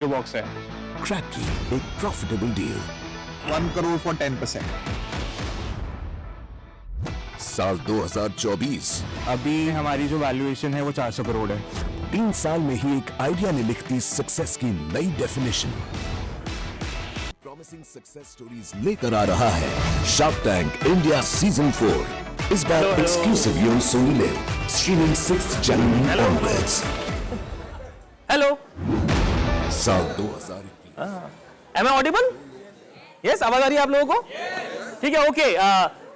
जो बॉक्स है। Crack की एक profitable deal. 1 crore for 10%. साल 2024 अभी हमारी जो वैल्यूएशन है वो 400 करोड़ है। 3 साल में ही एक आइडिया ने लिख दी सक्सेस की नई डेफिनेशन। प्रॉमिसिंग सक्सेस स्टोरीज लेकर आ रहा है शार्क टैंक इंडिया सीजन 4। इस बार exclusively on Sony Liv, streaming 6 January onwards. Hello, साल 2021। M I audible? यस, आवाज आ रही है आप लोगों को? ठीक है, ओके।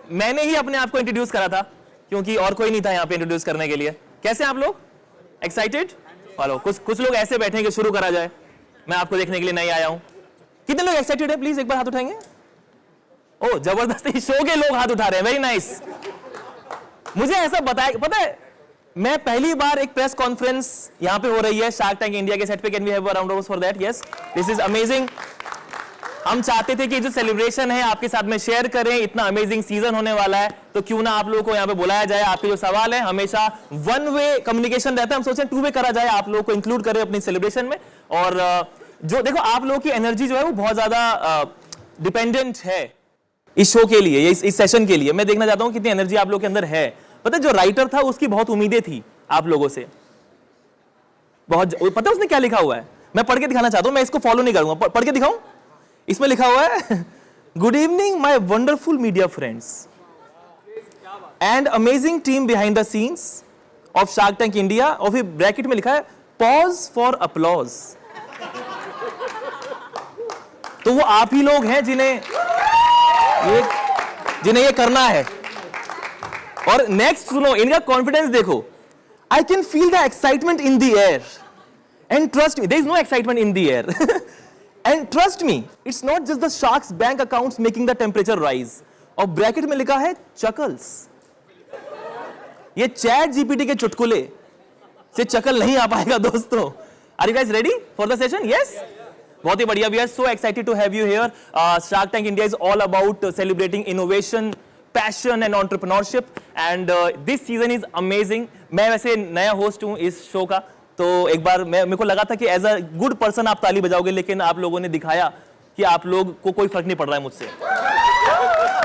मैंने ही अपने आप को इंट्रोड्यूस करा था क्योंकि और कोई नहीं था यहाँ पे इंट्रोड्यूस करने के लिए। कैसे आप लोग? एक्साइटेड? हेलो, कुछ लोग ऐसे बैठे हैं कि शुरू करा जाए। मैं आपको देखने के लिए नहीं आया हूं। कितने लोग एक्साइटेड है? प्लीज एक बार हाथ उठाएंगे। ओ जबरदस्ती शो के लोग हाथ उठा रहे हैं, वेरी नाइस। मुझे ऐसा बताया, पता है मैं पहली बार एक प्रेस कॉन्फ्रेंस यहां पे हो रही है शार्क टैंक इंडिया के सेट पे। Can we have a round of applause for that? Yes, this is amazing. हम चाहते थे कि जो सेलिब्रेशन है आपके साथ में शेयर करें। इतना अमेजिंग सीजन होने वाला है तो क्यों ना आप लोगों को यहाँ पे बुलाया जाए। आपके जो सवाल है हमेशा वन वे कम्युनिकेशन रहता है, हम सोचते हैं 2 वे करा जाए, आप लोगों को इंक्लूड करें अपनी सेलिब्रेशन में। और जो देखो आप लोगों की एनर्जी जो है वो बहुत ज्यादा डिपेंडेंट है इस शो के लिए, इस सेशन के लिए। मैं देखना चाहता हूं कितनी एनर्जी आप लोगों के अंदर है। पता है जो राइटर था उसकी बहुत उम्मीदें थी आप लोगों से, बहुत। पता है उसने क्या लिखा हुआ है? मैं पढ़ के दिखाना चाहता हूं, मैं इसको फॉलो नहीं करूंगा, पढ़ के दिखाऊं। इसमें लिखा हुआ है good evening my wonderful media friends and amazing team behind the scenes of shark Tank India. और फिर ब्रैकेट में लिखा है पॉज फॉर अपलॉज। तो वो आप ही लोग हैं जिन्हें ये करना है। और नेक्स्ट सुनो, इनका कॉन्फिडेंस देखो। I can feel the excitement in the air and trust me, there is no excitement in the air. And trust me, it's not just the sharks' bank accounts making the temperature rise. और bracket में लिखा है chuckles. ये chat GPT के चुटकुले से चकल नहीं आ पाएगा दोस्तों। Are you guys ready for the session? Yes? बहुत ही बढ़िया। We are so excited to have you here. Shark Tank India is all about celebrating innovation, passion and entrepreneurship. And this season is amazing. मैं वैसे नया host हूँ इस show का, तो एक बार मेरे को लगा था कि एज अ गुड पर्सन आप ताली बजाओगे, लेकिन आप लोगों ने दिखाया कि आप लोग को कोई फर्क नहीं पड़ रहा है मुझसे।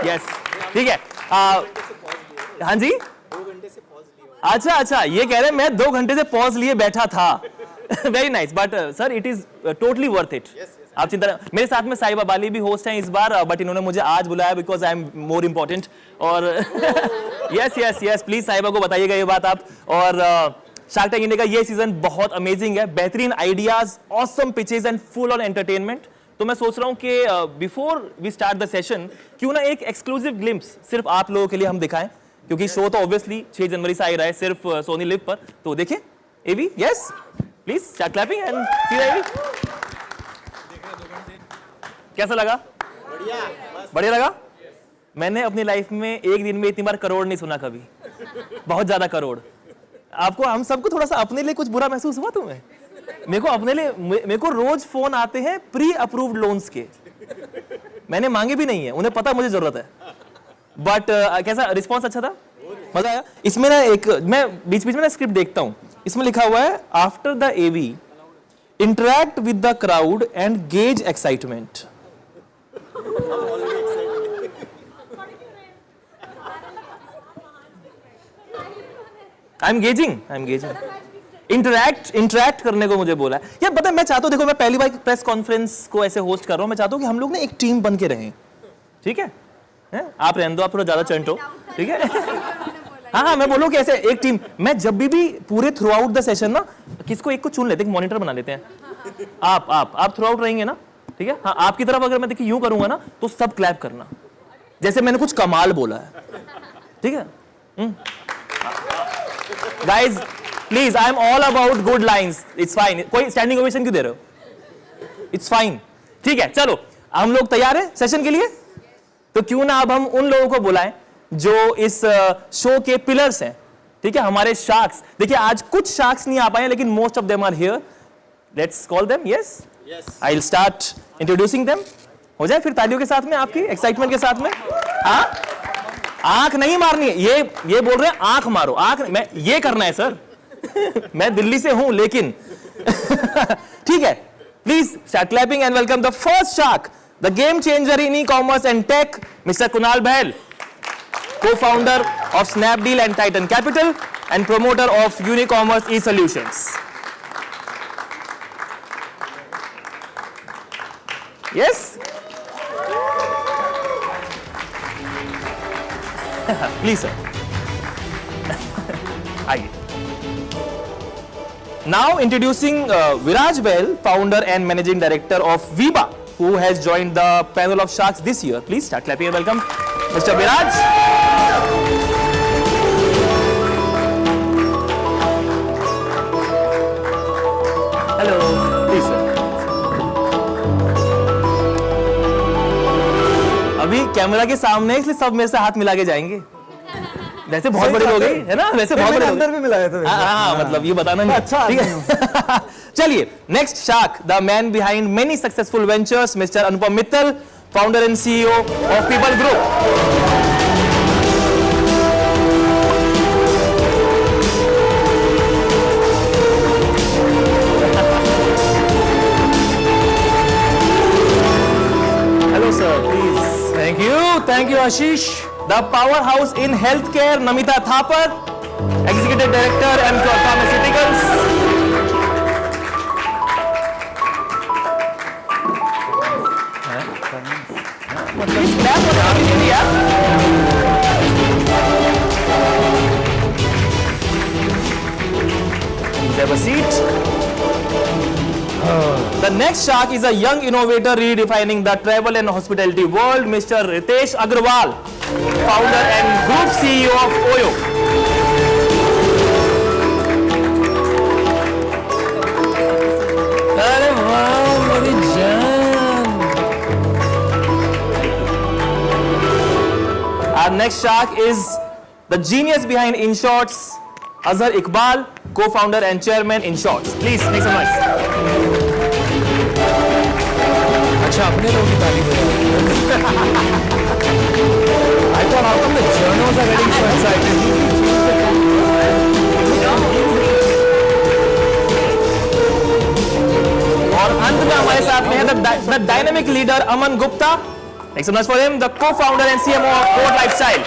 यस, ठीक है। हाँ जी, 2 घंटे से पॉज लिया। अच्छा, ये कह रहे हैं मैं 2 घंटे से पॉज लिए बैठा था। Very nice, but sir it is totally worth it. आप चिंता, मेरे साथ में साहिबा बाली भी होस्ट हैं इस बार, बट इन्होंने मुझे आज बुलाया because I am more important. और यस, प्लीज साहिबा को बताइएगा ये बात आप। और शार्क टैंक इंडिया का ये सीजन बहुत अमेजिंग है, बेहतरीन ideas, awesome pitches and full on entertainment. तो मैं सोच रहा हूं कि before we start the session क्यों ना एक एक्सक्लूसिव ग्लिम्स सिर्फ आप लोगों के लिए हम दिखाएं, क्योंकि शो तो ऑब्वियसली 6 जनवरी से आ रहा है सिर्फ सोनी लिव पर। तो देखें AV. Yes, please start clapping and see the AV. कैसा लगा? बढ़िया लगा। मैंने अपनी लाइफ में एक दिन में इतनी बार करोड़ नहीं सुना कभी, बहुत ज्यादा करोड़। आपको, हम सबको थोड़ा सा अपने लिए कुछ बुरा महसूस हुआ तुम्हें? मेरे को रोज फोन आते हैं प्री अप्रूव्ड लोन्स के, मैंने मांगे भी नहीं है, उन्हें पता मुझे जरूरत है। बट कैसा रिस्पॉन्स? अच्छा था, मजा आया। इसमें ना एक, मैं बीच बीच में ना स्क्रिप्ट देखता हूं, इसमें लिखा हुआ है after the AV interact with the crowd and gauge excitement. I'm engaging. Interact करने को मुझे बोला है यार। पता है मैं चाहता हूं, देखो मैं पहली बार प्रेस कॉन्फ्रेंस को ऐसे होस्ट कर रहा हूं, मैं चाहता हूं कि हम लोग ना एक टीम बन के रहें। ठीक है? आप रहने दो, आप थोड़ा ज्यादा चंट हो, ठीक है? हाँ, मैं बोलूं कि ऐसे एक टीम। मैं जब भी पूरे थ्रू आउट द सेशन ना किसको एक को चुन लेते हैं, मॉनिटर बना लेते हैं। आप थ्रू आउट रहेंगे ना, ठीक है? हाँ, आपकी तरफ अगर मैं देखिए यूं करूंगा ना तो सब क्लैप करना, जैसे मैंने कुछ कमाल बोला है, ठीक है? Guys, please, I am all about good lines. It's fine. कोई स्टैंडिंग ओवेशन क्यों दे रहे हो? It's fine. ठीक है, चलो हम लोग तैयार हैं सेशन के लिए। तो क्यों ना अब हम उन लोगों को बुलाएं जो इस शो के पिलर्स हैं, ठीक है? हमारे शार्क्स। देखिए आज कुछ शार्क्स नहीं आ पाए, लेकिन most of them are here. Let's call them. Yes, I will start introducing them. हो जाए फिर तालियों के साथ में, आपकी एक्साइटमेंट के साथ में। हाँ, आंख नहीं मारनी है, ये बोल रहे हैं आंख मारो। आंख मैं ये करना है सर। मैं दिल्ली से हूं लेकिन ठीक है, Please start clapping and welcome the first shark, the game changer in e-commerce and tech, Mr. Kunal Bahl, co-founder of Snapdeal and Titan Capital and promoter of Unicommerce e-solutions. Yes? Please, sir. Aye. Now introducing Viraj Bahl, founder and managing director of Viba, who has joined the panel of sharks this year. Please start clapping and welcome Mr. Viraj. Hello. Please, sir. अभी camera के सामने है, इसलिए सब मेरे से हाथ मिला के जाएंगे। वैसे बहुत बड़े लोग हैं, है ना? वैसे बहुत बड़े अंदर भी मिलाया था। हाँ, मतलब ये बताना नहीं। अच्छा, ठीक है। चलिए, next shark, the man behind many successful ventures, mister Anupam Mittal, founder and CEO of people group. Hello, sir. Please. Thank you, Ashish. The powerhouse in healthcare, Namita Thapar, Executive Director, MCOR Pharmaceuticals. Please clap for the opportunity, yeah? Please have a seat. The next shark is a young innovator redefining the travel and hospitality world, Mr. Ritesh Agrawal, founder and group CEO of Oyo. अरे वाह मेरी जान। Our next shark is the genius behind InShots, Azhar Iqbal, co-founder and chairman InShots. Please make some noise. अच्छा अपने लोग की तारीफ हो रही है। I thought how come the journals are getting so excited? और अंत में हमारे साथ में है the dynamic leader Aman Gupta. Make some noise for him, the co-founder and CMO of Code Lifestyle.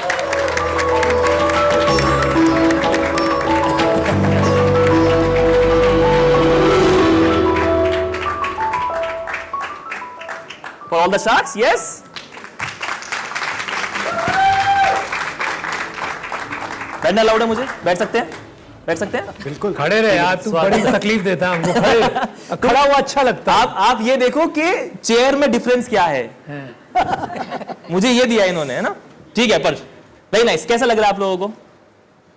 For all the sharks, yes? बैठना allowed है मुझे? बैठ सकते हैं? बैठ सकते हैं? बिल्कुल खड़े रहे यार, तू बड़ी तकलीफ देता है हमको। खड़े खड़ा हुआ अच्छा लगता है। आप ये देखो कि चेयर में डिफरेंस क्या है। मुझे ये दिया इन्होंने, है ना? ठीक है, पर वेरी नाइस। कैसा लग रहा है आप लोगों को?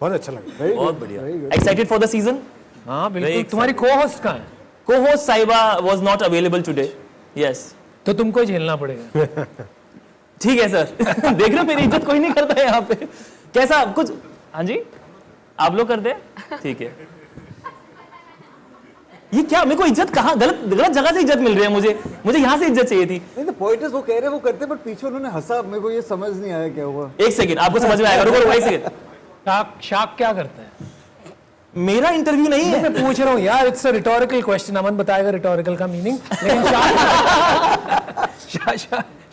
बहुत अच्छा लगा। बहुत बढ़िया। Excited for the season? हाँ बिल्कुल। तुम्हारी को-होस्ट कहाँ है? Co-host साहिबा was not available today. Yes. तो तुमको ही झेलना पड़ेगा। ठीक है सर। देख रहे हो मेरी इज्जत कोई नहीं करता है यहाँ पे। कैसा कुछ? हाँ जी, आप लोग करते हैं? ठीक है। ये क्या, मेरे को इज्जत कहाँ, गलत जगह से इज्जत मिल रही है मुझे यहाँ से इज्जत चाहिए थी। नहीं तो पोइटस वो कह रहे वो करते, बट पीछे उन्होंने हंसा, मेरे को ये समझ नहीं आया क्या हुआ। एक सेकंड, आपको समझ में आएगा। रुको एक सेकंड। शार्क क्या करता है? मेरा इंटरव्यू नहीं है। मैं पूछ रहा हूँ यार, इट्स अ रिटोरिकल क्वेश्चन। अमन बताएगा रिटोरिकल का मीनिंग। लेकिन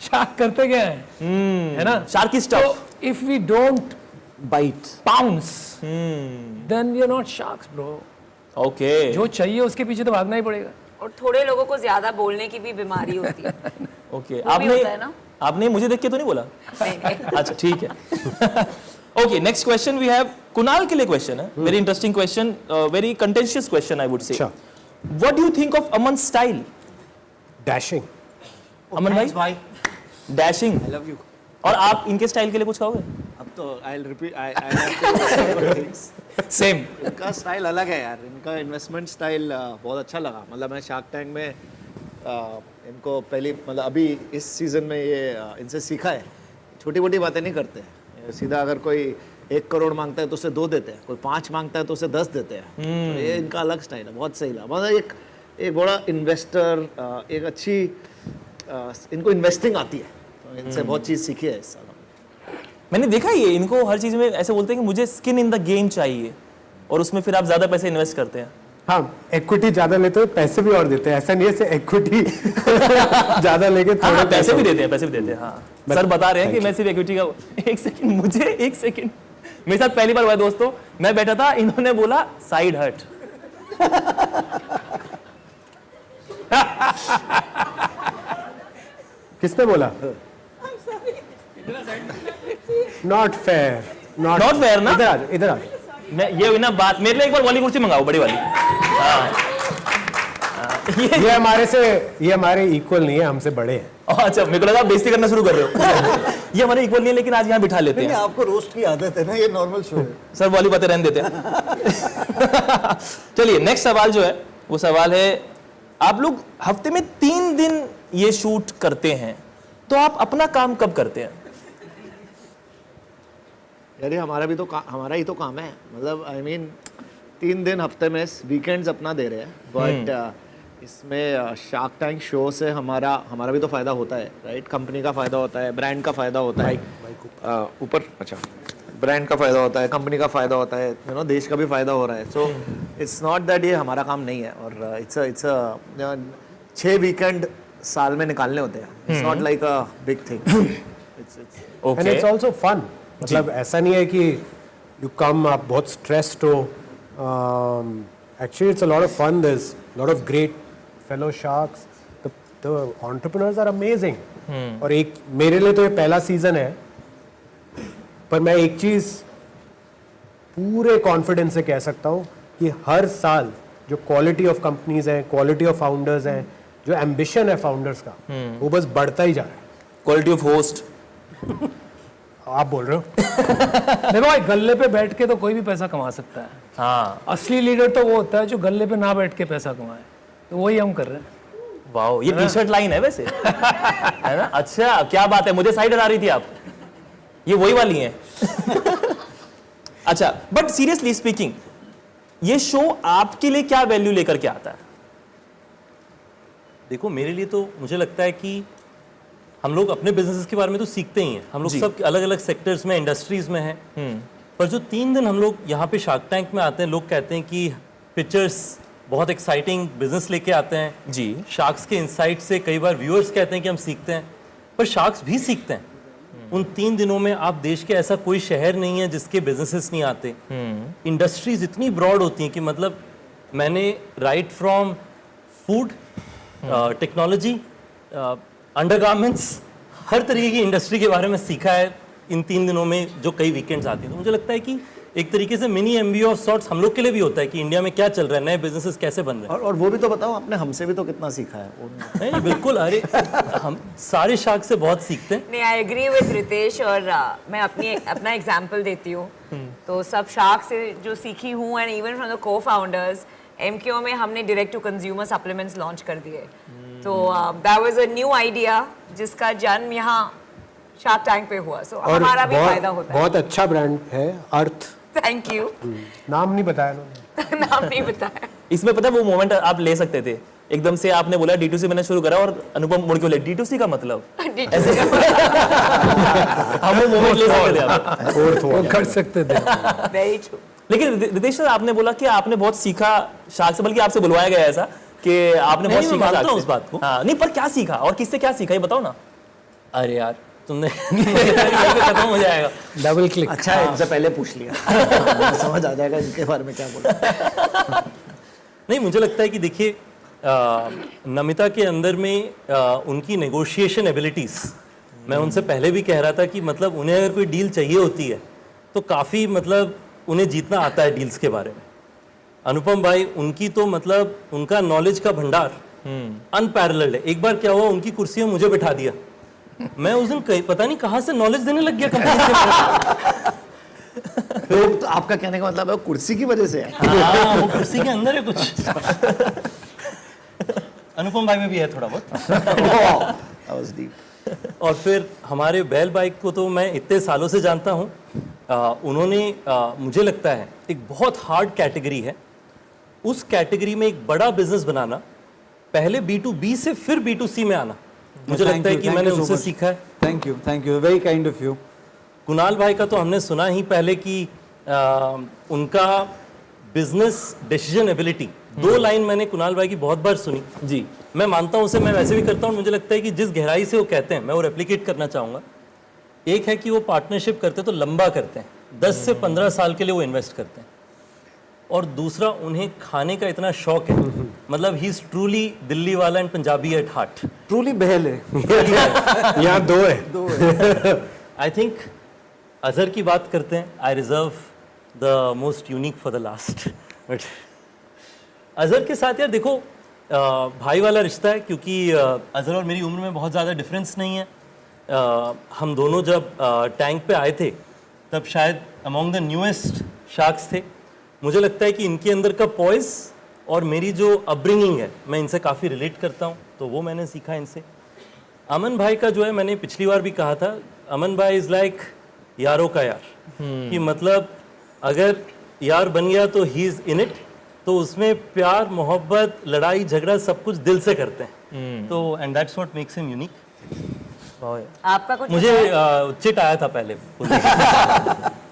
शार्क करते क्या है? है ना? शार्क की stuff. If we don't bite pounce, then we are not sharks, bro. Okay. जो चाहिए उसके पीछे तो भागना ही पड़ेगा। और थोड़े लोगों को ज्यादा बोलने की भी बीमारी होती है। ओके, वो भी होता है ना? आपने मुझे देख के तो नहीं बोला? नहीं, नहीं। अच्छा ठीक है। Okay, next question we have, Kunal के लिए क्वेश्चन है। Very interesting question, very contentious question I would say. What do you think of Aman style? Dashing. Aman भाई डैशिंग। I love you. और आप इनके स्टाइल के लिए कुछ कहोगे? अब तो I'll repeat. I have to things. Same. इनका स्टाइल अलग है यार। इनका इन्वेस्टमेंट स्टाइल बहुत अच्छा लगा। मतलब मैं शार्क टैंक में इनको पहली मतलब अभी इस सीजन में ये इनसे सीखा है। छोटी मोटी बातें नहीं करते हैं। सीधा अगर कोई 1 करोड़ मांगता है तो उसे 2 देते हैं, कोई 5 मांगता है तो उसे 10 देते हैं। तो ये इनका अलग स्टाइल है, बहुत सही लगा। मतलब एक बड़ा इन्वेस्टर, एक अच्छी इनको इन्वेस्टिंग आती है, तो इनसे बहुत चीज़ सीखी है इस साल। मैंने देखा ये, इनको हर चीज में ऐसे बोलते हैं कि मुझे स्किन इन द गेम चाहिए, और उसमें फिर आप ज्यादा पैसे इन्वेस्ट करते हैं। हाँ, इक्विटी ज्यादा लेते हो पैसे भी और देते हैं, ऐसा नहीं है सिर्फ इक्विटी ज्यादा लेके थोड़ा हाँ, पैसे भी देते हैं, पैसे भी देते हैं। हाँ सर बता रहे हैं कि मैं सिर्फ इक्विटी का। एक सेकंड, मुझे एक सेकंड, मेरे साथ पहली बार हुआ है दोस्तों, मैं बैठा था, इन्होंने बोला साइड हट। किसने बोला? नॉट फेयर, Not fair ना? इधर आ जाओ, इधर आ जाओ। मैं ये हुई ना बात, मेरे लिए एक बार वाली कुर्सी मंगाओ, बड़ी वाली। ये हमारे इक्वल नहीं है, हमसे बड़े हैं। अच्छा, मेरे को लगा आप बेइज्जती करना शुरू कर रहे हो। ये हमारे इक्वल नहीं है, लेकिन आज यहाँ बिठा लेते नहीं हैं। आपको रोस्ट की आदत है ना, ये नॉर्मल शो है। सर वाली बातें रहने देते हैं। चलिए नेक्स्ट सवाल जो है वो सवाल है, आप लोग हफ्ते में 3 दिन ये शूट करते हैं, तो आप अपना काम कब करते हैं? यार ये हमारा ही तो काम है, मतलब आई मीन 3 दिन हफ्ते में वीकेंड्स अपना दे रहे हैं, बट इसमें शार्क टैंक शो से हमारा भी तो फायदा होता है, राइट? कंपनी का फायदा होता है, ब्रांड का फायदा होता है, ऊपर अच्छा ब्रांड का फायदा होता है, कंपनी का फायदा होता है, यू नो देश का भी फायदा हो रहा है। सो इट्स नॉट दैट ये हमारा काम नहीं है, और इट्स 6 वीकेंड साल में निकालने होते हैं। It's not like a big thing, it's and it's also fun. मतलब ऐसा नहीं है कि यू कम आप बहुत स्ट्रेस्ड हो, actually it's a lot of fun, there is lot of great fellow sharks, the entrepreneurs are amazing. और एक मेरे लिए तो ये पहला सीजन है, पर मैं एक चीज पूरे कॉन्फिडेंस से कह सकता हूँ कि हर साल जो क्वालिटी ऑफ कंपनीज हैं, क्वालिटी ऑफ फाउंडर्स हैं, जो एम्बिशन है फाउंडर्स का, वो बस बढ़ता ही जा रहा है। क्वालिटी ऑफ होस्ट आप बोल रहे हो? देखो भाई, गल्ले पे बैठ के तो कोई भी पैसा कमा सकता है। हाँ असली लीडर तो वो होता है जो गल्ले पे ना बैठ के पैसा कमाए, तो वही हम कर रहे हैं। वाओ, ये टी शर्ट लाइन है वैसे। है ना? अच्छा क्या बात है, मुझे साइड हटा रही थी आप, ये वही वाली हैं। अच्छा, बट सीरियसली स्पीकिंग, ये शो आपके लिए क्या वैल्यू लेकर के आता है? देखो मेरे लिए तो मुझे लगता है कि हम लोग अपने बिजनेस के बारे में तो सीखते ही हैं, हम लोग सब अलग अलग सेक्टर्स में, इंडस्ट्रीज में हैं, पर जो 3 दिन हम लोग यहाँ पे शार्क टैंक में आते हैं, लोग कहते हैं कि पिक्चर्स बहुत एक्साइटिंग बिजनेस लेके आते हैं जी। शार्क्स के इंसाइट से कई बार व्यूअर्स कहते हैं कि हम सीखते हैं, पर शार्क्स भी सीखते हैं। उन 3 दिनों में आप देश के ऐसा कोई शहर नहीं है जिसके बिजनेसेस नहीं आते। इंडस्ट्रीज इतनी ब्रॉड होती हैं कि मतलब मैंने right from food, technology, undergarments, हर तरीके की इंडस्ट्री के बारे में सीखा है इन 3 दिनों में जो कई वीकेंड्स आती हैं। तो मुझे लगता है कि एक तरीके से मिनी MBA ऑफ सॉर्ट्स हम लोग के लिए भी होता है कि इंडिया में क्या चल रहा है, नए बिजनेसेस कैसे बन रहे हैं। और वो भी तो बताओ, आपने हमसे भी तो कितना सीखा है। नहीं बिल्कुल, अरे हम सारे शार्क से बहुत सीखते हैं। नहीं, आई एग्री विद रितेश, और मैं अपना एग्जांपल देती हूँ। तो सब शार्क से जो सीखी हूँ, and even from the co-founders, MKO में हमने direct to consumer supplements launch कर दिए। तो that was a new idea जिसका जन्म यहाँ शार्क टैंक पे हुआ। सो हमारा भी फायदा होता है। बहुत अच्छा ब्रांड है अर्थ। Thank you. नाम नहीं बताया उन्होंने। नाम नहीं बताया। इसमें पता है वो मोमेंट आप ले सकते थे, एकदम से आपने बोला D2C मैंने शुरू करा, और अनुपम मुड़ के बोले D2C का मतलब ऐसे। हम वो मोमेंट ले सकते थे आप। वो कर सकते थे। Very true. लेकिन रितेश सर, आपने बोला कि आपने बहुत सीखा शार्क से, बल्कि आपसे बुलवाया गया ऐसा कि आपने बहुत मैं सीखा मानता शार्क हूं से। उस बात को। हाँ, नहीं पर क्या सीखा और किससे क्या सीखा ये बताओ ना। अरे यार तुमने खत्म हो जाएगा। Double click. अच्छा है, इनसे पहले पूछ लिया। समझ आ जाएगा इनके बारे में क्या बोला। नहीं मुझे लगता है कि देखिए नमिता के अंदर में उनकी नेगोशिएशन एबिलिटीज, मैं उनसे पहले भी कह रहा था कि मतलब उन्हें अगर कोई डील चाहिए होती है तो काफ़ी मतलब उन्हें जीतना आता है डील्स के बारे में। अनुपम भाई, उनकी तो मतलब उनका नॉलेज का भंडार अनपैरेलल्ड है। एक बार क्या हुआ, उनकी कुर्सी में मुझे बिठा दिया, मैं उस दिन पता नहीं कहाँ से नॉलेज देने लग गया कंपनी के। तो आपका कहने का मतलब है कुर्सी की वजह से है। हाँ, वो कुर्सी के अंदर है कुछ। अनुपम भाई में भी है थोड़ा बहुत। और फिर हमारे बैल बाइक को तो मैं इतने सालों से जानता हूँ। उन्होंने मुझे लगता है एक बहुत हार्ड कैटेगरी है, उस कैटेगरी में एक बड़ा बिजनेस बनाना, पहले B2B से फिर B2C में आना, मुझे लगता है कि मैंने उनसे सीखा है। Thank you, very kind of you. Kunal भाई का तो हमने सुना ही पहले कि उनका बिजनेस डिसीजन एबिलिटी 2 लाइन मैंने कुणाल भाई की बहुत बार सुनी जी मैं मानता हूं उसे, मैं वैसे भी करता हूं। मुझे लगता है कि जिस गहराई से वो कहते हैं मैं वो रेप्लिकेट करना चाहूंगा। एक है कि वो पार्टनरशिप करते तो लंबा करते हैं, 10 से 15 साल के लिए वो इन्वेस्ट करते हैं। और दूसरा, उन्हें खाने का इतना शौक है, मतलब ही इज ट्रूली दिल्ली वाला and Punjabi at heart. Truly Bahl है। यहाँ 2 है। आई थिंक अजहर की बात करते हैं, I reserve the most unique for the last. But Azhar के साथ यार देखो, भाई वाला रिश्ता है, क्योंकि अजहर और मेरी उम्र में बहुत ज़्यादा डिफरेंस नहीं है। हम दोनों जब टैंक पे आए थे तब शायद अमॉन्ग द न्यूएस्ट शार्क्स थे। मुझे लगता है कि इनके अंदर का पॉइस और मेरी जो अपब्रिंगिंग है, मैं इनसे काफ़ी रिलेट करता हूँ, तो वो मैंने सीखा इनसे। अमन भाई का जो है, मैंने पिछली बार भी कहा था, अमन भाई इज़ लाइक यारों का यार, कि मतलब अगर यार बन गया तो ही इज़ इन इट, तो उसमें प्यार मोहब्बत लड़ाई झगड़ा सब कुछ दिल से करते हैं। तो and that's what makes him unique. आपका कुछ मुझे चिट आया था पहले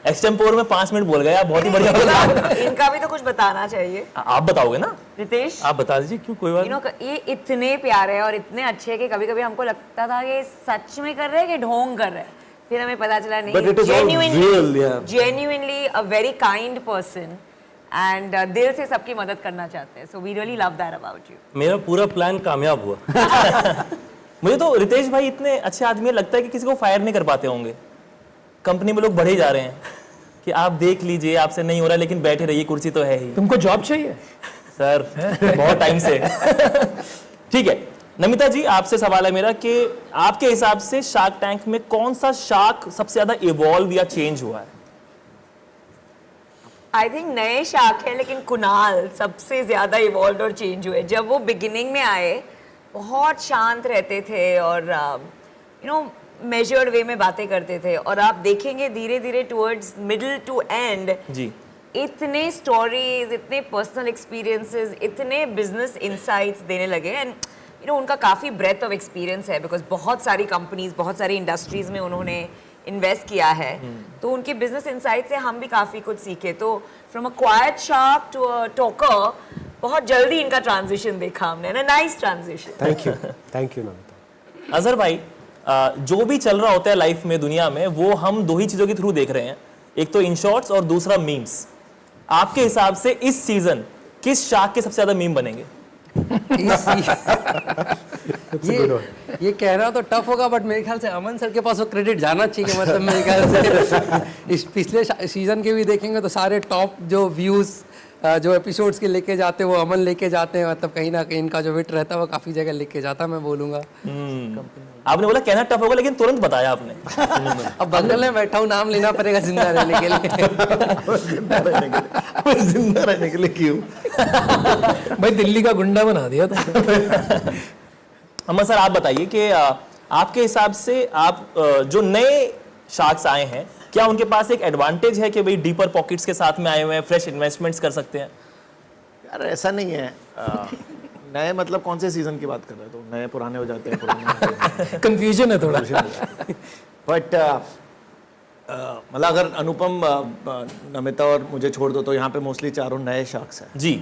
एक्सटेम्पोर में 5 मिनट बोल गए आप, बहुत ही बढ़िया बोला। इनका भी तो कुछ बताना चाहिए। आप बताओगे ना रितेश, आप बता दीजिए क्यों, कोई बात नहीं। ये इतने प्यारे और इतने अच्छे हैं कि कभी कभी हमको लगता था कि सच में कर रहे हैं कि ढोंग कर रहे हैं, फिर हमें पता चला नहीं। But it is all real, yeah. genuinely a very kind person and दिल से सबकी मदद करना चाहते हैं। So we really love that about you. मेरा पूरा प्लान कामयाब हुआ। मुझे तो रितेश भाई इतने अच्छे आदमी हैं, लगता है कि किसी को फायर नहीं कर पाते होंगे। कंपनी में लोग बढ़े ही जा रहे हैं कि आप देख लीजिए आपसे नहीं हो रहा, लेकिन बैठे रहिए, कुर्सी तो है ही। तुमको जॉब चाहिए सर बहुत टाइम से। ठीक है नमिता जी, आपसे सवाल है मेरा कि आपके हिसाब से शार्क टैंक में कौन सा शार्क सबसे ज्यादा इवॉल्व या चेंज हुआ है? आई थिंक नए शार्क है, लेकिन कुणाल सबसे ज्यादा इवॉल्व और चेंज हुए। जब वो बिगिनिंग में आए बहुत शांत रहते थे और यू नो मेजर्ड वे में बातें करते थे, और आप देखेंगे धीरे धीरे टुवर्ड्स मिडिल टू एंड जी इतने स्टोरीज, इतने पर्सनल एक्सपीरियंसेस, इतने बिजनेस इनसाइट्स देने लगे। एंड यू नो उनका काफ़ी ब्रेथ ऑफ एक्सपीरियंस है, बिकॉज बहुत सारी कंपनीज, बहुत सारी इंडस्ट्रीज में उन्होंने इन्वेस्ट किया है। तो उनके बिजनेस इनसाइट से हम भी काफ़ी कुछ सीखे। तो from a quiet shark to a talker, बहुत जल्दी इनका ट्रांजिशन देखा हमने, ना nice transition. Thank you Namita. Azhar भाई, जो भी चल रहा होता है लाइफ में, दुनिया में, वो हम 2 ही चीजों के थ्रू देख रहे हैं, एक तो इन शॉर्ट्स और दूसरा मीम्स। आपके हिसाब से इस सीजन किस शार्क के सबसे ज्यादा मीम बनेंगे? ये कहना तो टफ होगा, बट मेरे ख्याल से अमन सर के पास वो क्रेडिट जाना चाहिए। मतलब मेरे ख्याल से इस पिछले सीजन के भी देखेंगे तो सारे टॉप जो व्यूज जो एपिसोड्स के लेके जाते हैं वो अमन लेके जाते हैं। मतलब कहीं ना कहीं इनका जो विट रहता है वो काफी जगह लेके जाता है, मैं बोलूंगा। आपने बोला कहना टफ होगा, लेकिन तुरंत बताया आपने। अब बंगल में बैठा हूँ, नाम लेना पड़ेगा जिंदा रहने के लिए। जिंदा रहने के लिए क्यों? भाई दिल्ली का गुंडा बना दिया तुमने। अमन सर, आप बताइए कि आपके हिसाब से आप जो नए शार्क्स आए हैं, क्या उनके पास एक एडवांटेज है कि भाई डीपर पॉकेट्स के साथ में आए हुए हैं, फ्रेश इन्वेस्टमेंट्स कर सकते हैं? यार ऐसा नहीं है। नए मतलब कौन से सीजन की बात कर रहे हो? तो नए पुराने हो जाते हैं, पुराने कंफ्यूजन है थोड़ा। बट मतलब अगर अनुपम, नमिता और मुझे छोड़ दो तो यहाँ पे मोस्टली चारों नए शार्क्स हैं जी।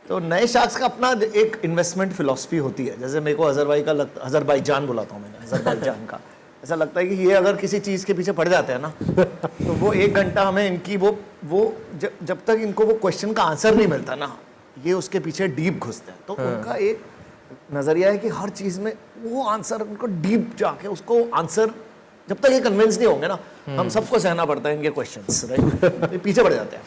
तो नए शार्क्स का अपना एक इन्वेस्टमेंट फिलॉसफी होती है। जैसे मेरे को अजरबैजान बुलाता हूँ मैंने, अजरबैजान का ऐसा लगता है कि ये अगर किसी चीज़ के पीछे पड़ जाते हैं ना तो वो 1 घंटा हमें इनकी वो जब तक इनको वो क्वेश्चन का आंसर नहीं मिलता ना, ये उसके पीछे डीप घुसते हैं। तो उनका एक नज़रिया है कि हर चीज़ में वो आंसर, उनको डीप जाके उसको आंसर, जब तक ये कन्विंस नहीं होंगे ना, हम सबको सहना पड़ता है इनके क्वेश्चंस, राइट? पीछे पड़ जाते हैं।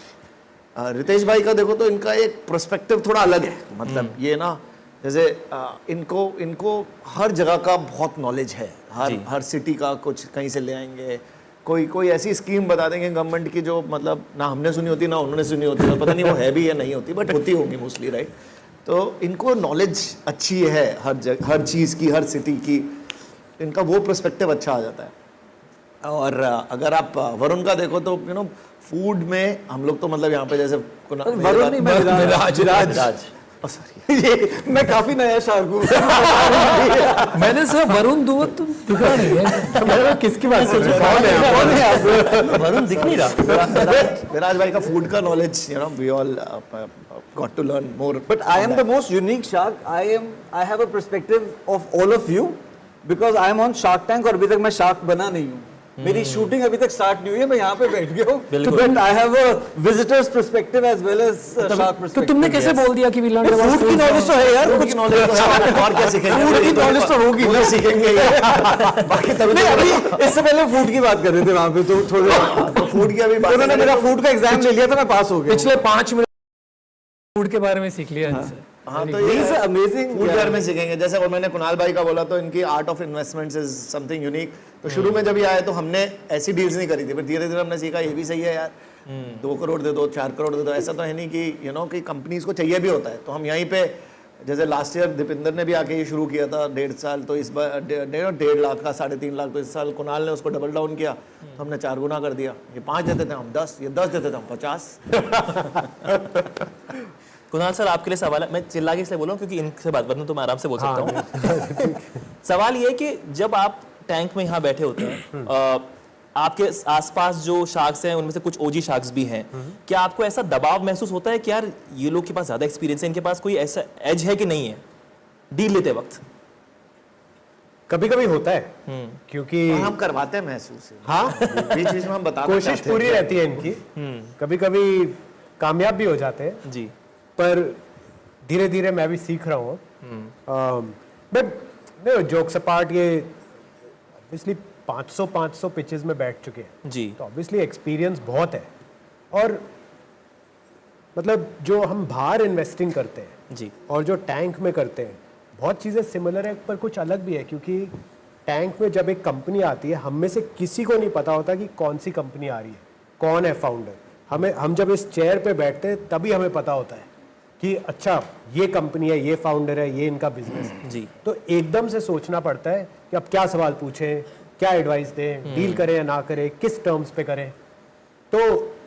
रितेश भाई का देखो तो इनका एक पर्सपेक्टिव थोड़ा अलग है। मतलब ये ना, जैसे इनको हर जगह का बहुत नॉलेज है, हर सिटी का कुछ कहीं से ले आएंगे, कोई ऐसी स्कीम बता देंगे गवर्नमेंट की जो मतलब ना हमने सुनी होती ना उन्होंने सुनी होती, तो पता नहीं वो है भी या नहीं होती, बट होती होगी मोस्टली, राइट? तो इनको नॉलेज अच्छी है हर चीज़ की, हर सिटी की, इनका वो पर्सपेक्टिव अच्छा आ जाता है। और अगर आप वरुण का देखो तो यू नो फूड में हम लोग तो मतलब यहाँ पे जैसे वरुण नहीं, मैं राज ये मैं काफी नया शार्क हूँ। मैंने सिर्फ वरुण दुआ तुम दिखा नहीं है। मैं किसकी बात कर रहा हूँ? कौन है आप? वरुण दिख नहीं रहा। विराज भाई का फूड का knowledge, you know we all got to learn more. But I am the most unique shark. I have a perspective of all of you because I am on Shark Tank और अभी तक मैं shark बना नहीं हूँ. मेरी shooting अभी तक स्टार्ट नहीं हुई है, मैं यहाँ पे बैठ गया हूँ. But I have a visitor's perspective as well as shark perspective. तो तुमने कैसे बोल दिया कि we learned about फूड की नॉलेज तो है यार, कुछ नॉलेज तो है. और क्या सीखेंगे? फूड की नॉलेज तो होगी. वो सीखेंगे बाकी तभी नहीं, अभी इससे पहले फूड की बात कर रहे थे वहाँ पे, तो थोड़ा फूड की अभी बात उन्होंने मेरा फूड का एग्जाम ले लिया था, मैं पास हो गया. पिछले 5 मिनट फूड के बारे में सीख लिया इनसे. हाँ तो He ये is amazing. फूड केयर में सीखेंगे. जैसे और मैंने कुणाल भाई का बोला तो इनकी art of investments is something unique. तो शुरू में जब ये आए तो हमने ऐसी डील्स नहीं करी थी, फिर धीरे धीरे हमने सीखा ये भी सही है यार, 2 करोड़ दे दो, 4 करोड़ दे दो. ऐसा तो है नहीं कि यू नो कि कंपनीज को चाहिए भी होता है. तो हम यहीं पे जैसे लास्ट ईयर दीपिंदर ने भी आके ये शुरू किया था 1.5 साल, तो इस बार 1.5 लाख का 3.5 लाख, तो इस साल कुणाल ने उसको डबल डाउन किया, तो हमने 4 गुना कर दिया. ये 5 देते थे हम 10, ये 10 देते थे हम 50. कुणाल सर आपके लिए सवाल है, मैं चिल्ला के इसलिए बोल रहा हूँ क्योंकि इनसे बात वरना तो मैं आराम से बोल सकता हूँ. सवाल ये कि जब आप टैंक में यहाँ बैठे होते हैं, आपके आसपास जो शार्क्स हैं उनमें से कुछ ओजी शार्क्स भी हैं, क्या आपको ऐसा दबाव महसूस होता है कि यार ये लोग के पास ज्यादा एक्सपीरियंस है, इनके पास कोई ऐसा एज है कि नहीं है डील लेते वक्त? कभी कभी होता है क्योंकि हम करवाते हैं महसूस. हाँ बीच बीच में हम बताते हैं. कोशिश पूरी रहती है इनकी. कभी कभी कामयाब भी हो जाते हैं जी, पर धीरे धीरे मैं भी सीख रहा हूँ. बट जोक्स अपार्ट, ये ऑब्वियसली 500 पिचेस में बैठ चुके हैं जी, तो ऑब्वियसली एक्सपीरियंस बहुत है. और मतलब जो हम बाहर इन्वेस्टिंग करते हैं जी, और जो टैंक में करते हैं बहुत चीज़ें सिमिलर है पर कुछ अलग भी है. क्योंकि टैंक में जब एक कंपनी आती है, हम में से किसी को नहीं पता होता कि कौन सी कंपनी आ रही है, कौन है फाउंडर. हम जब इस चेयर पे बैठते हैं तभी हमें पता होता है कि अच्छा ये कंपनी है, ये फाउंडर है, ये इनका बिजनेस है. जी, तो एकदम से सोचना पड़ता है कि अब क्या सवाल पूछें, क्या एडवाइस दें, डील करें या ना करें, किस टर्म्स पे करें. तो